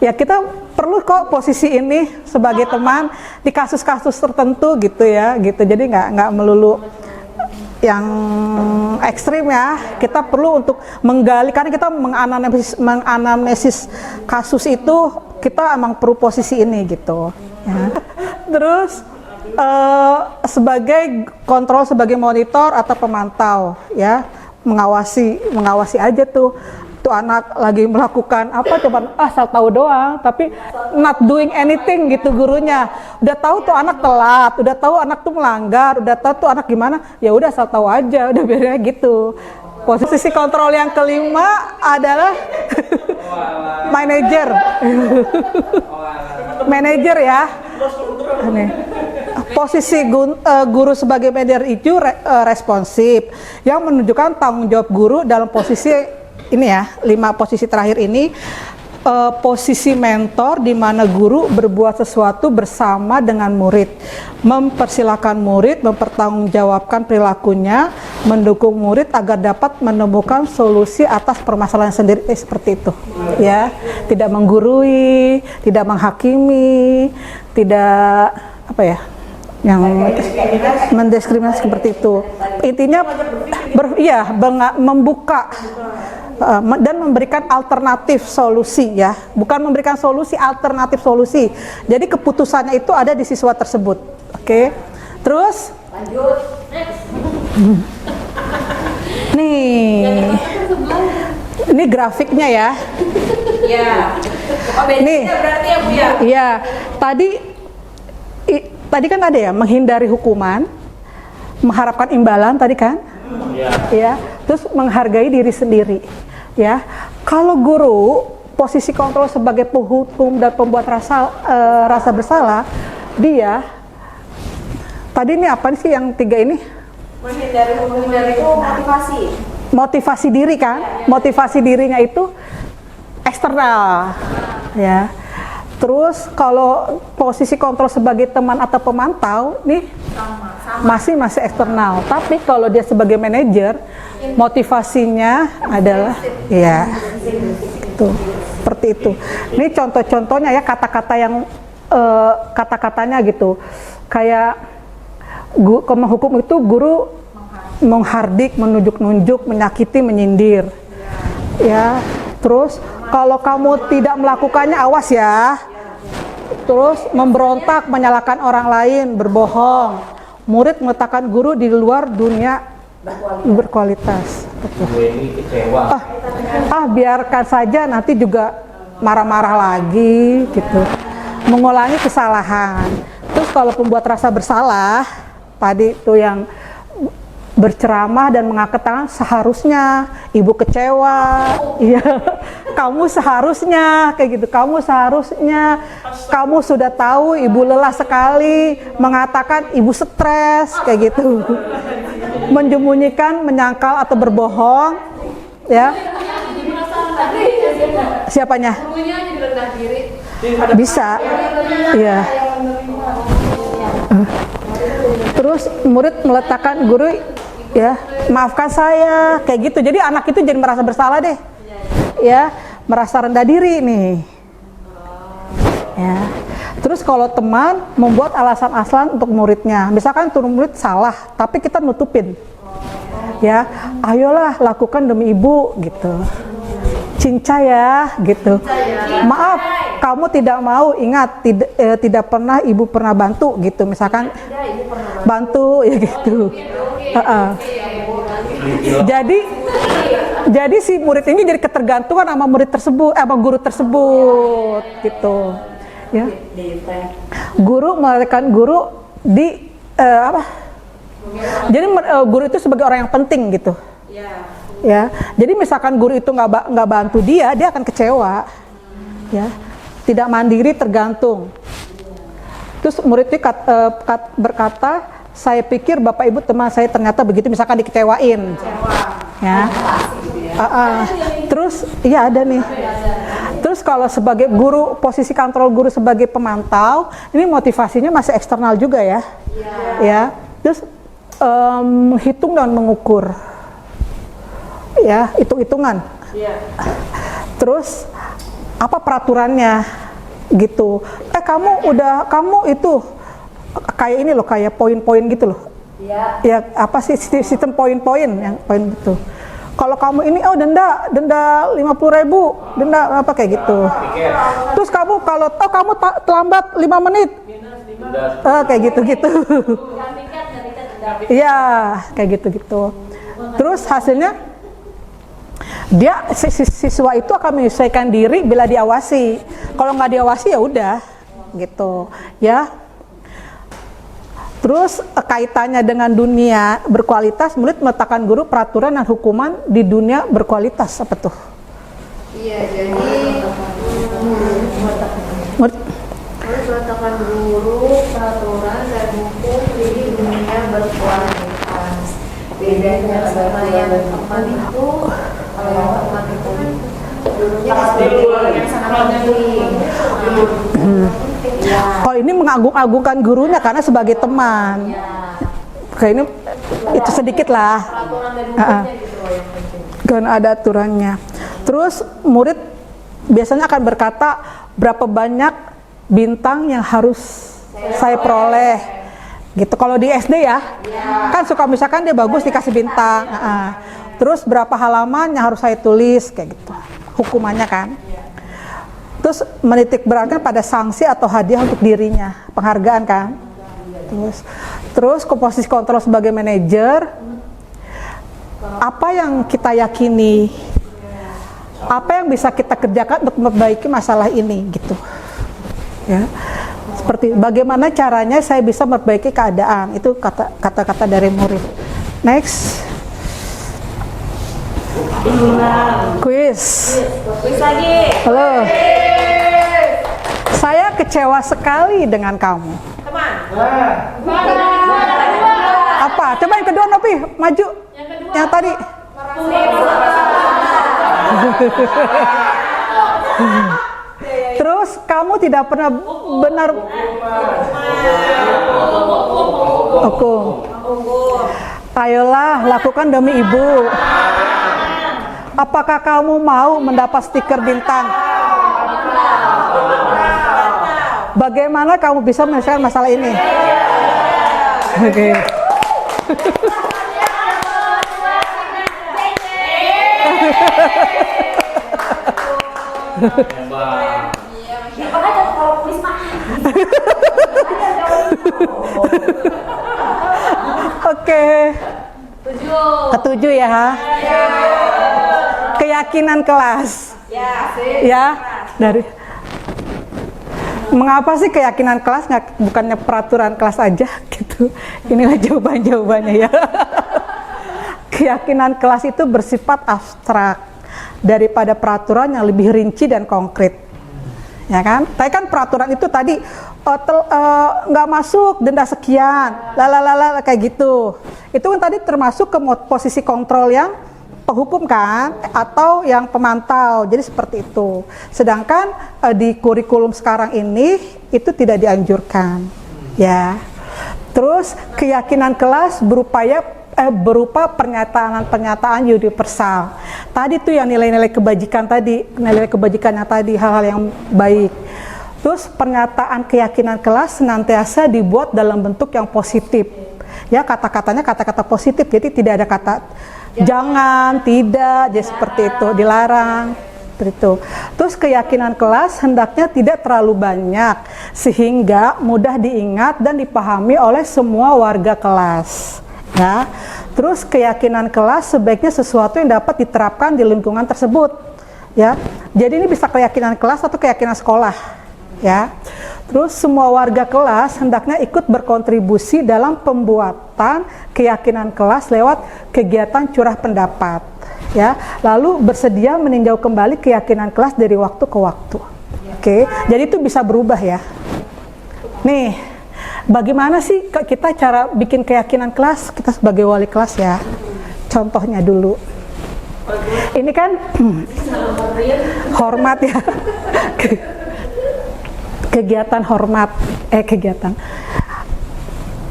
A: ya kita perlu kok posisi ini sebagai teman di kasus-kasus tertentu gitu ya, gitu. Jadi nggak melulu yang ekstrim ya. Kita perlu untuk menggali karena kita menganalisis kasus itu, kita emang perlu posisi ini gitu ya. Terus sebagai kontrol, sebagai monitor atau pemantau ya, mengawasi aja tuh anak lagi melakukan apa, coba asal tahu doang tapi not doing anything gitu gurunya. Udah tahu tuh anak telat, udah tahu anak tuh melanggar, udah tahu tuh anak gimana, ya udah asal tahu aja, udah biarin gitu. Posisi kontrol yang kelima adalah manajer. Manajer ya. Nih. Posisi guru sebagai manajer itu responsif, yang menunjukkan tanggung jawab guru dalam posisi ini ya, 5 posisi terakhir ini. Posisi mentor di mana guru berbuat sesuatu bersama dengan murid, mempersilahkan murid mempertanggungjawabkan perilakunya, mendukung murid agar dapat menemukan solusi atas permasalahan sendiri, seperti itu ya. Tidak menggurui, tidak menghakimi, tidak apa ya, yang mendiskriminasi seperti itu. Intinya membuka dan memberikan alternatif solusi ya, bukan memberikan solusi, alternatif solusi. Jadi keputusannya itu ada di siswa tersebut. Oke. Terus
C: Lanjut. Next.
A: Ini grafiknya ya.
B: ya. Oh,
A: Nih.
B: Berarti ya Bu ya.
A: Iya, tadi kan ada ya, menghindari hukuman, mengharapkan imbalan tadi kan? Ya, terus menghargai diri sendiri. Ya, kalau guru posisi kontrol sebagai penghukum dan pembuat rasa bersalah, dia tadi ini apa sih yang 3 ini?
B: Menghindari itu motivasi.
A: Motivasi diri kan? Motivasi dirinya itu eksternal, ya. Terus kalau posisi kontrol sebagai teman atau pemantau nih masih eksternal. Tapi kalau dia sebagai manajer, motivasinya adalah ya itu seperti itu. Ini contoh-contohnya ya kata-kata yang kata-katanya gitu. Kayak hukum itu guru menghardik, menunjuk-nunjuk, menyakiti, menyindir. Ya. Terus kalau kamu tidak melakukannya awas ya. Terus memberontak, menyalahkan orang lain, berbohong. Murid meletakkan guru di luar dunia berkualitas.
F: Gue ini kecewa.
A: Biarkan saja, nanti juga marah-marah lagi gitu. Mengulangi kesalahan. Terus kalau pembuat rasa bersalah, tadi itu yang berceramah dan mengangkat tangan, seharusnya ibu kecewa, iya, kamu seharusnya kayak gitu, kamu seharusnya, kamu sudah tahu ibu lelah sekali, mengatakan ibu stres kayak gitu, menjemunyikan, menyangkal atau berbohong, ya. Siapanya? Bisa, iya. Terus murid meletakkan guru, ya, maafkan saya, kayak gitu. Jadi anak itu jadi merasa bersalah deh, ya, merasa rendah diri nih, ya. Terus kalau teman membuat alasan-alasan untuk muridnya, misalkan turun murid salah, tapi kita nutupin, ya, ayolah lakukan demi ibu, gitu. Cinca ya, gitu. Maaf, kamu tidak mau, ingat tidak pernah ibu pernah bantu, gitu. Misalkan bantu, ya gitu. Jadi si murid ini jadi ketergantungan sama murid tersebut, sama guru tersebut, gitu. Ya. Guru melahirkan guru di Jadi guru itu sebagai orang yang penting, gitu. Ya, jadi misalkan guru itu nggak bantu dia akan kecewa, ya, tidak mandiri, tergantung. Terus murid itu berkata, saya pikir bapak ibu teman saya ternyata begitu, misalkan dikecewain, ya. Terus, iya ada nih. Terus kalau sebagai guru, posisi kontrol guru sebagai pemantau, ini motivasinya masih eksternal juga ya, ya. Terus hitung dan mengukur. Ya, hitung-hitungan. Terus apa peraturannya gitu. Kamu itu kayak ini loh, kayak poin-poin gitu loh. Ya, apa sih sistem poin-poin yang poin gitu. Kalau kamu ini denda 50.000, denda apa kayak gitu. Terus kamu kalau kamu terlambat 5 menit. Kayak gitu-gitu. Iya, kayak gitu-gitu. Terus hasilnya dia siswa itu akan menyesuaikan diri bila diawasi. Kalau nggak diawasi ya udah, gitu, ya. Terus kaitannya dengan dunia berkualitas, murid meletakkan guru peraturan dan hukuman di dunia berkualitas, apa tuh?
B: Iya, jadi murid meletakkan guru peraturan dan hukum di dunia berkualitas. Bedanya sama yang teman itu, kalau yang teman itu kan gurunya yang sangat penting.
A: Kalau ini mengagung-agungkan gurunya karena sebagai teman. Kayak ini itu sedikit lah. Karena ada aturannya. Terus murid biasanya akan berkata berapa banyak bintang yang harus saya peroleh. Gitu. Kalau di SD ya, kan suka misalkan dia bagus dikasih bintang. Terus berapa halaman yang harus saya tulis kayak gitu. Hukumannya kan. Terus menitik beratkan pada sanksi atau hadiah untuk dirinya, penghargaan kan. Terus komposisi kontrol sebagai manajer, apa yang kita yakini, apa yang bisa kita kerjakan untuk memperbaiki masalah ini gitu. Ya. Seperti bagaimana caranya saya bisa memperbaiki keadaan, itu kata-kata dari murid. Next. Quiz
C: lagi.
A: Halo. Saya kecewa sekali dengan kamu.
C: Teman.
A: Apa? Coba yang kedua, Nopi, maju. Yang tadi. Terus kamu kamu tidak pernah benar hukum. Ayolah, lakukan demi ibu. Apakah kamu mau mendapat stiker bintang? Bagaimana kamu bisa menyelesaikan masalah ini? Oke. Oke. Ketujuh ya. Keyakinan kelas. Ya. Dari mengapa sih keyakinan kelas bukannya peraturan kelas aja gitu? Inilah jawabannya ya. Keyakinan kelas itu bersifat abstrak daripada peraturan yang lebih rinci dan konkret. Ya kan? Tapi kan peraturan itu tadi nggak masuk denda sekian, lalalala kayak gitu. Itu kan tadi termasuk ke posisi kontrol yang penghukum kan, atau yang pemantau. Jadi seperti itu. Sedangkan di kurikulum sekarang ini itu tidak dianjurkan. Ya. Terus keyakinan kelas berupa pernyataan-pernyataan universal. Tadi tuh yang nilai-nilai kebajikan tadi, nilai kebajikannya tadi, hal-hal yang baik. Terus pernyataan keyakinan kelas senantiasa dibuat dalam bentuk yang positif. Ya, kata-katanya kata-kata positif, jadi tidak ada kata jangan, tidak, jadi seperti itu, dilarang. Seperti itu. Terus keyakinan kelas hendaknya tidak terlalu banyak sehingga mudah diingat dan dipahami oleh semua warga kelas. Ya. Terus keyakinan kelas sebaiknya sesuatu yang dapat diterapkan di lingkungan tersebut. Ya. Jadi ini bisa keyakinan kelas atau keyakinan sekolah. Ya. Terus semua warga kelas hendaknya ikut berkontribusi dalam pembuatan keyakinan kelas lewat kegiatan curah pendapat. Ya. Lalu bersedia meninjau kembali keyakinan kelas dari waktu ke waktu. Oke. Jadi itu bisa berubah ya. Nih, bagaimana sih kita cara bikin keyakinan kelas, kita sebagai wali kelas ya? Contohnya dulu. Ini kan hormat ya. Kegiatan hormat, kegiatan.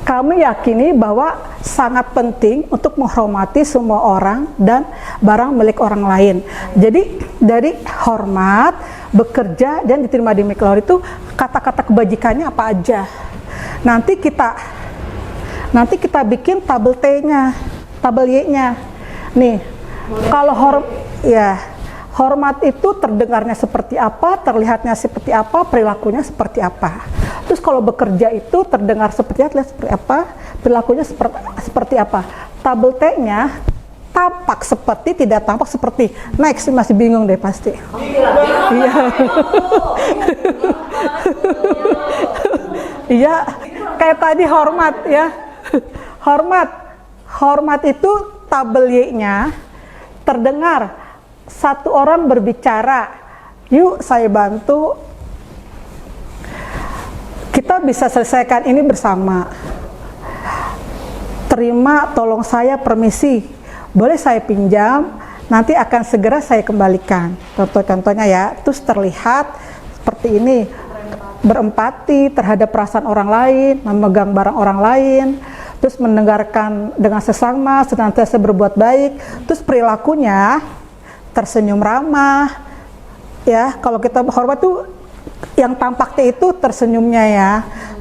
A: Kami yakini bahwa sangat penting untuk menghormati semua orang dan barang milik orang lain. Jadi dari hormat, bekerja dan diterima di milik orang itu kata-kata kebajikannya apa aja. Nanti kita bikin tabel T-nya, tabel Y-nya. Nih, kalau hormat itu terdengarnya seperti apa, terlihatnya seperti apa, perilakunya seperti apa. Terus kalau bekerja itu terdengar seperti apa, perilakunya seperti apa. Tabel T-nya tampak seperti, tidak tampak seperti. Next, masih bingung deh pasti. Iya. Iya, kayak tadi hormat ya. Hormat itu tabel Y-nya terdengar satu orang berbicara, yuk saya bantu, kita bisa selesaikan ini bersama. Terima, tolong saya, permisi, boleh saya pinjam, nanti akan segera saya kembalikan. Contoh-contohnya ya, terus terlihat seperti ini, berempati terhadap perasaan orang lain, memegang barang orang lain, terus mendengarkan dengan sesama, senantiasa berbuat baik, terus perilakunya tersenyum ramah, ya. Kalau kita hormat tuh yang tampaknya itu tersenyumnya ya.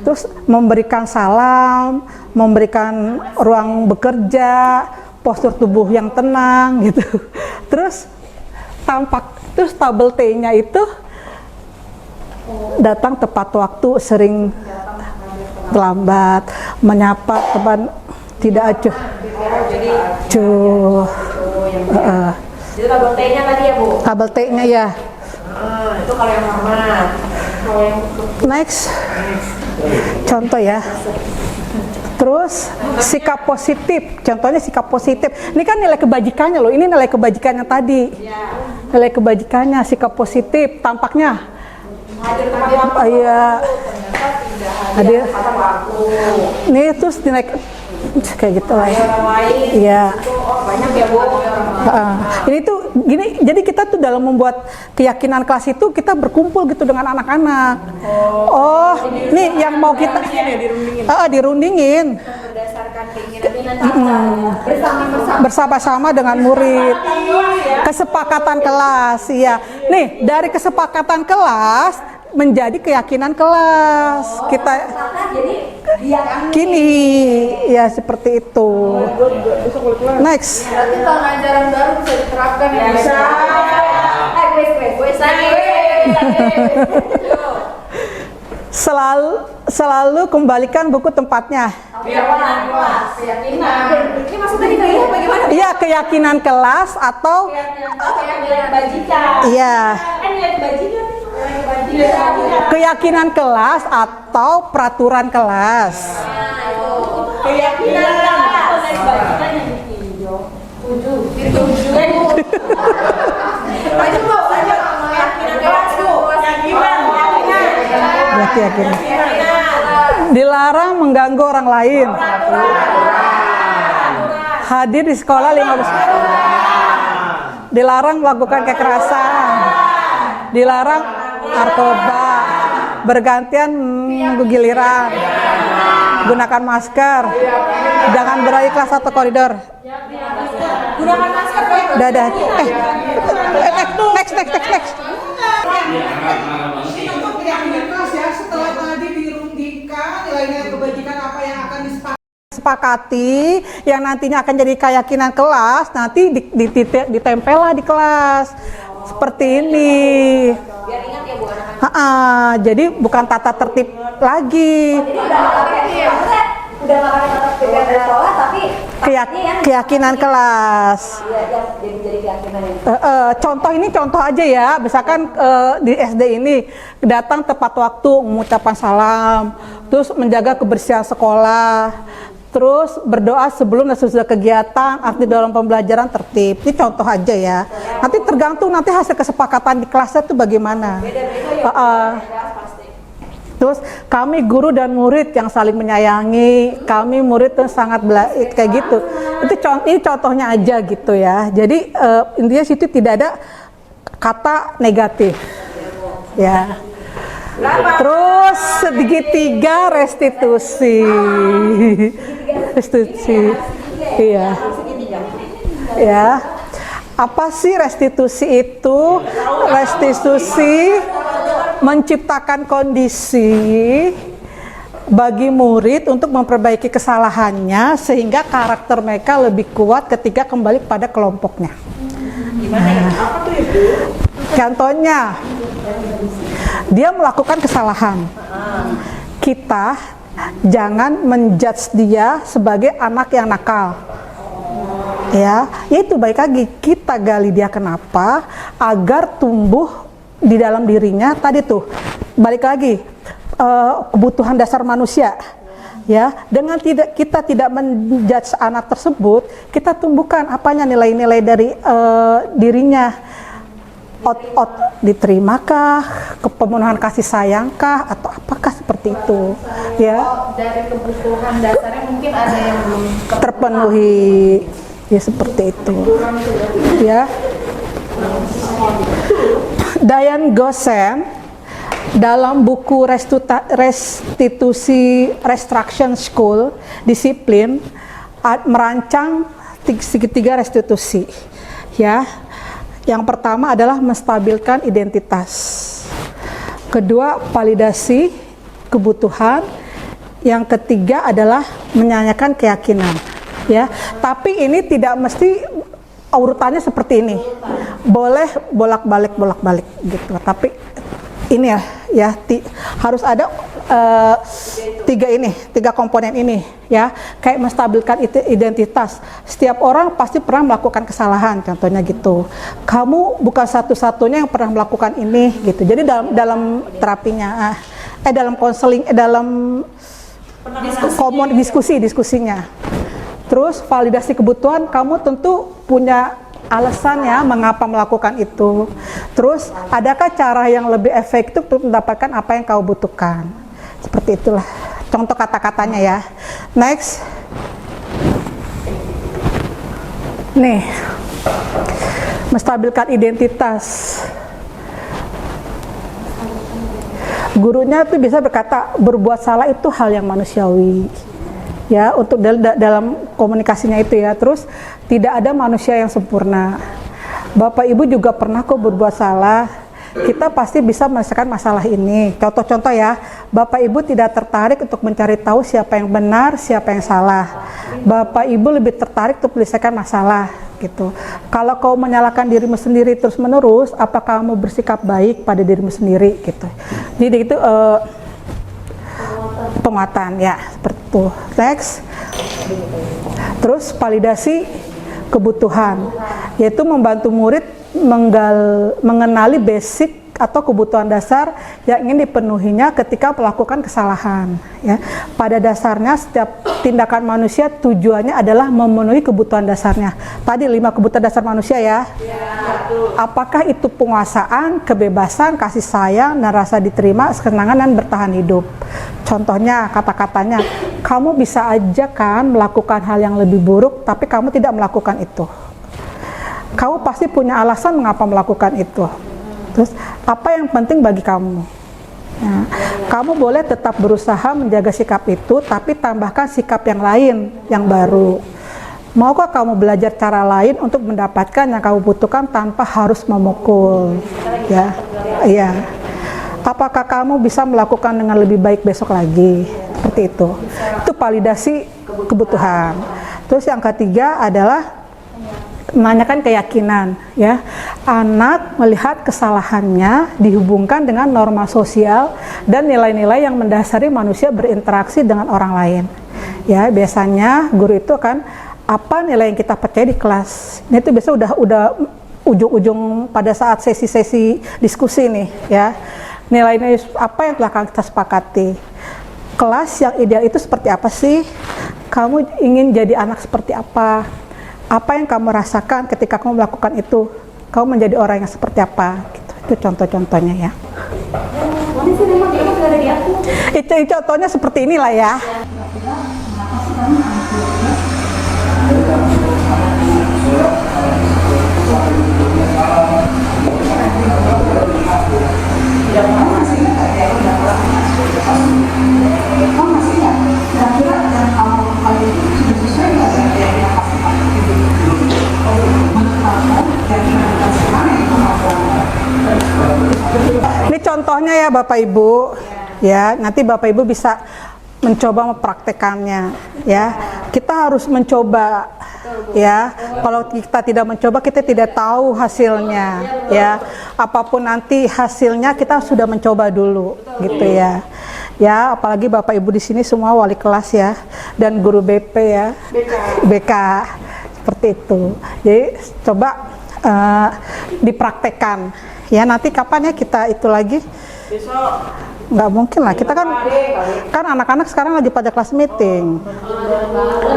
A: Terus memberikan salam, memberikan ruang bekerja, postur tubuh yang tenang gitu. Terus tabel T-nya itu datang tepat waktu, sering terlambat, menyapa teman tidak acuh.
B: Jadi tabel T-nya tadi ya Bu?
A: Tabel T-nya ya.
B: Itu kalau yang hormat.
A: Next. Contoh ya. Terus sikap positif. Contohnya sikap positif. Ini kan nilai kebajikannya loh. Ini nilai kebajikannya tadi. Nilai kebajikannya, sikap positif. Tampaknya.
B: Hadir tepat waktu.
A: Iya. Hadir. Ini terus nilai kayak gitu lah.
B: Orang lain.
A: Iya.
B: Itu banyak ya Bu.
A: Ini tuh gini, jadi kita tuh dalam membuat keyakinan kelas itu kita berkumpul gitu dengan anak-anak. Oh, nih yang mau kita dirundingin.
B: Berdasarkan keinginan
A: Bersama-sama dengan murid. Kesepakatan kelas, iya. Nih, dari kesepakatan kelas menjadi keyakinan kelas. Kita kini ya seperti itu. Next.
B: Berarti tahun ajaran baru bisa diterapkan ya? Bisa.
A: Selalu kembalikan buku tempatnya.
B: Keyakinan. Ini maksudnya kita bagaimana?
A: Iya, keyakinan kelas atau
C: Keyakinan bajikan.
A: iya,
C: Kan nilai bajikan.
A: keyakinan kelas atau peraturan kelas.
C: Keyakinan atau nilai bajikan yang ditinjau. Ditujukan.
B: Ayo mau aja keyakinan kelas tuh. Keyakinan.
A: Berarti keyakinan. Dilarang mengganggu orang lain. Hadir di sekolah 15. Dilarang melakukan kekerasan. Dilarang narkoba. Bergantian giliran. Gunakan masker. Jangan berada di kelas atau koridor.
B: Gunakan masker.
A: Dadah. Next.
G: Keyakinan kelas ya, setelah tadi dirundingkan nilai-nilai kebajikan apa yang akan
A: disepakati yang nantinya akan jadi keyakinan kelas, nanti ditempel lah di kelas seperti ini.
B: Biar ingat ya Bu anak-anak.
A: Jadi bukan tata tertib lagi.
B: Jadi udah nggak pakai tata tertib dari sekolah, tapi
A: Keyakinan kelas.
B: jadi keyakinan ini.
A: Contoh aja ya, misalkan di SD ini datang tepat waktu mengucapkan salam, terus menjaga kebersihan sekolah, terus berdoa sebelum dan sesudah kegiatan, arti dalam pembelajaran tertib. Ini contoh aja ya. Nanti tergantung nanti hasil kesepakatan di kelasnya itu bagaimana. Terus kami guru dan murid yang saling menyayangi, kami murid yang sangat kayak gitu. Ini contohnya aja gitu ya. Jadi intinya situ tidak ada kata negatif. Ya. Terus segitiga restitusi. Iya. Ya. Apa sih restitusi itu? Restitusi menciptakan kondisi bagi murid untuk memperbaiki kesalahannya sehingga karakter mereka lebih kuat ketika kembali pada kelompoknya.
E: Gimana ya? Apa tuh Ibu?
A: Contohnya, dia melakukan kesalahan. Kita jangan menjudge dia sebagai anak yang nakal. Ya, itu baik lagi kita gali dia kenapa agar tumbuh di dalam dirinya tadi tuh balik lagi kebutuhan dasar manusia ya, dengan kita tidak menjudge anak tersebut, kita tumbuhkan apanya nilai-nilai dari dirinya, diterimakah, pemenuhan kasih sayangkah atau apakah seperti itu ya.
B: Dari kebutuhan dasarnya mungkin ada yang belum
A: terpenuhi ya, seperti itu ya. Diane Gossen dalam buku Restitusi Restruction School Disiplin merancang segitiga restitusi ya. Yang pertama adalah menstabilkan identitas, kedua validasi kebutuhan, yang ketiga adalah menyanyikan keyakinan ya. Tapi ini tidak mesti urutannya seperti ini, boleh bolak-balik gitu, tapi ini ya harus ada tiga komponen ini ya, kayak menstabilkan identitas. Setiap orang pasti pernah melakukan kesalahan, contohnya gitu. Kamu bukan satu-satunya yang pernah melakukan ini gitu. Jadi dalam terapinya, dalam konseling, dalam diskusinya. Terus validasi kebutuhan, kamu tentu punya alasan ya mengapa melakukan itu. Terus adakah cara yang lebih efektif untuk mendapatkan apa yang kau butuhkan? Seperti itulah contoh kata-katanya ya. Next. Nih, Menstabilkan identitas. Gurunya tuh bisa berkata berbuat salah itu hal yang manusiawi. Ya, untuk dalam komunikasinya itu ya. Terus tidak ada manusia yang sempurna. Bapak Ibu juga pernah kok berbuat salah. Kita pasti bisa menyelesaikan masalah ini. Contoh-contoh ya, Bapak Ibu tidak tertarik untuk mencari tahu siapa yang benar, siapa yang salah. Bapak Ibu lebih tertarik untuk menyelesaikan masalah gitu. Kalau kau menyalahkan dirimu sendiri terus-menerus, apakah kamu bersikap baik pada dirimu sendiri gitu. Jadi itu penguatan ya, seperti itu. Next. Terus validasi kebutuhan, yaitu membantu murid mengenali basic atau kebutuhan dasar yang ingin dipenuhinya ketika melakukan kesalahan. Ya, pada dasarnya setiap tindakan manusia tujuannya adalah memenuhi kebutuhan dasarnya. Tadi 5 kebutuhan dasar manusia ya. Apakah itu penguasaan, kebebasan, kasih sayang, dan rasa diterima, kesenangan dan bertahan hidup. Contohnya, kata-katanya, kamu bisa aja kan melakukan hal yang lebih buruk, tapi kamu tidak melakukan itu. Kamu pasti punya alasan mengapa melakukan itu. Terus, apa yang penting bagi kamu? Ya, kamu boleh tetap berusaha menjaga sikap itu, tapi tambahkan sikap yang lain, yang baru. Maukah kamu belajar cara lain untuk mendapatkan yang kamu butuhkan tanpa harus memukul? Ya, iya. Apakah kamu bisa melakukan dengan lebih baik besok lagi? Seperti itu. Itu validasi kebutuhan. Terus yang ketiga adalah menanyakan keyakinan, ya. Anak melihat kesalahannya dihubungkan dengan norma sosial dan nilai-nilai yang mendasari manusia berinteraksi dengan orang lain. Ya, biasanya guru itu kan apa nilai yang kita percaya di kelas. Ini itu biasa udah ujung-ujung pada saat sesi-sesi diskusi nih, ya. Nilai-nilai apa yang telah kita sepakati. Kelas yang ideal itu seperti apa sih? Kamu ingin jadi anak seperti apa? Apa yang kamu rasakan ketika kamu melakukan itu? Kamu menjadi orang yang seperti apa? Gitu. Itu contoh-contohnya ya.
C: Mana sih memang dia nggak ada di aku.
A: Itu contohnya seperti inilah ya. Ini contohnya ya Bapak Ibu, ya nanti Bapak Ibu bisa mencoba mempraktekannya, ya. Kita harus mencoba, ya. Kalau kita tidak mencoba, kita tidak tahu hasilnya, ya. Apapun nanti hasilnya kita sudah mencoba dulu, gitu ya. Ya, apalagi Bapak Ibu di sini semua wali kelas ya, dan guru BP ya, BK, seperti itu. Jadi coba dipraktekkan. Ya nanti kapan ya kita itu lagi? Nggak mungkin lah, kita kan anak-anak sekarang lagi pada kelas meeting.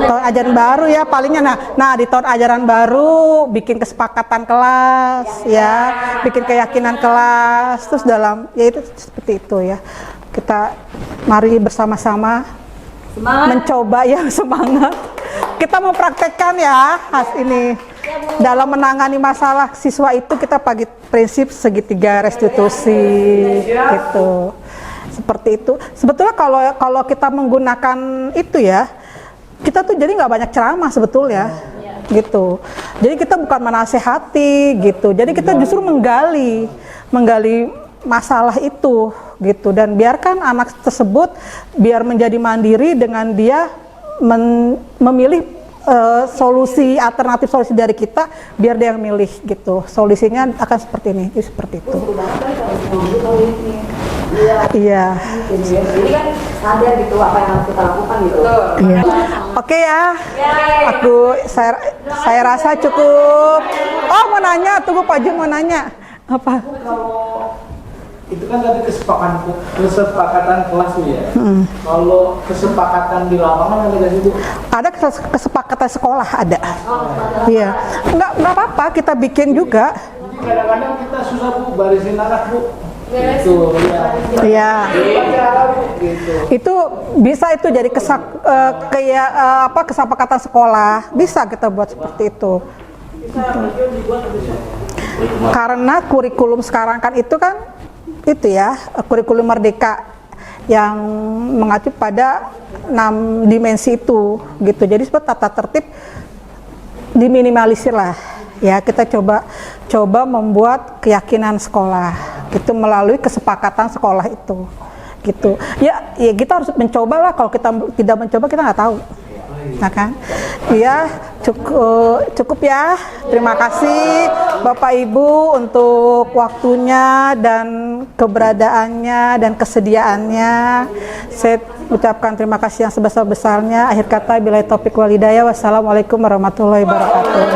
A: Tahun ajaran baru ya palingnya. Nah di tahun ajaran baru bikin kesepakatan kelas, ya, bikin keyakinan kelas, terus dalam ya itu seperti itu ya. Kita mari bersama-sama mencoba ya, semangat. Kita mau praktekkan ya ini. Dalam menangani masalah siswa itu kita pakai prinsip segitiga restitusi gitu. Seperti itu. Sebetulnya kalau kita menggunakan itu ya, kita tuh jadi nggak banyak ceramah sebetulnya. Gitu. Jadi kita bukan menasehati gitu. Jadi kita justru menggali masalah itu gitu, dan biarkan anak tersebut biar menjadi mandiri dengan dia memilih solusi alternatif solusi dari kita, biar dia yang milih gitu. Solusinya akan seperti ini, seperti itu. Iya.
B: Jadi kan sadar gitu apa yang harus kita lakukan gitu.
A: Iya. Oke ya. Saya rasa cukup. Oh mau nanya, tunggu Pak Jun mau nanya apa?
F: Itu kan tadi kesepakatan kelas ya. Kalau kesepakatan di lapangan ada nggak sih Bu?
A: Ada kesepakatan sekolah ada. Iya. Nggak apa-apa kita bikin juga.
F: Jadi kadang-kadang kita susah Bu barisin anak Bu. Gitu ya.
A: Iya.
F: Gitu.
A: Itu bisa itu jadi kesepakatan sekolah. Bisa kita buat seperti itu.
E: bisa baju dibuat bisa.
A: Karena kurikulum sekarang kan itu ya kurikulum merdeka yang mengacu pada 6 dimensi itu gitu. Jadi seperti tata tertib diminimalisir lah ya, kita coba membuat keyakinan sekolah gitu melalui kesepakatan sekolah itu gitu ya kita harus mencoba lah, kalau kita tidak mencoba kita nggak tahu. Nah kan ya cukup ya, terima kasih Bapak Ibu untuk waktunya dan keberadaannya dan kesediaannya. Saya ucapkan terima kasih yang sebesar-besarnya. Akhir kata, billahi taufik wal hidayah. Wassalamualaikum warahmatullahi wabarakatuh.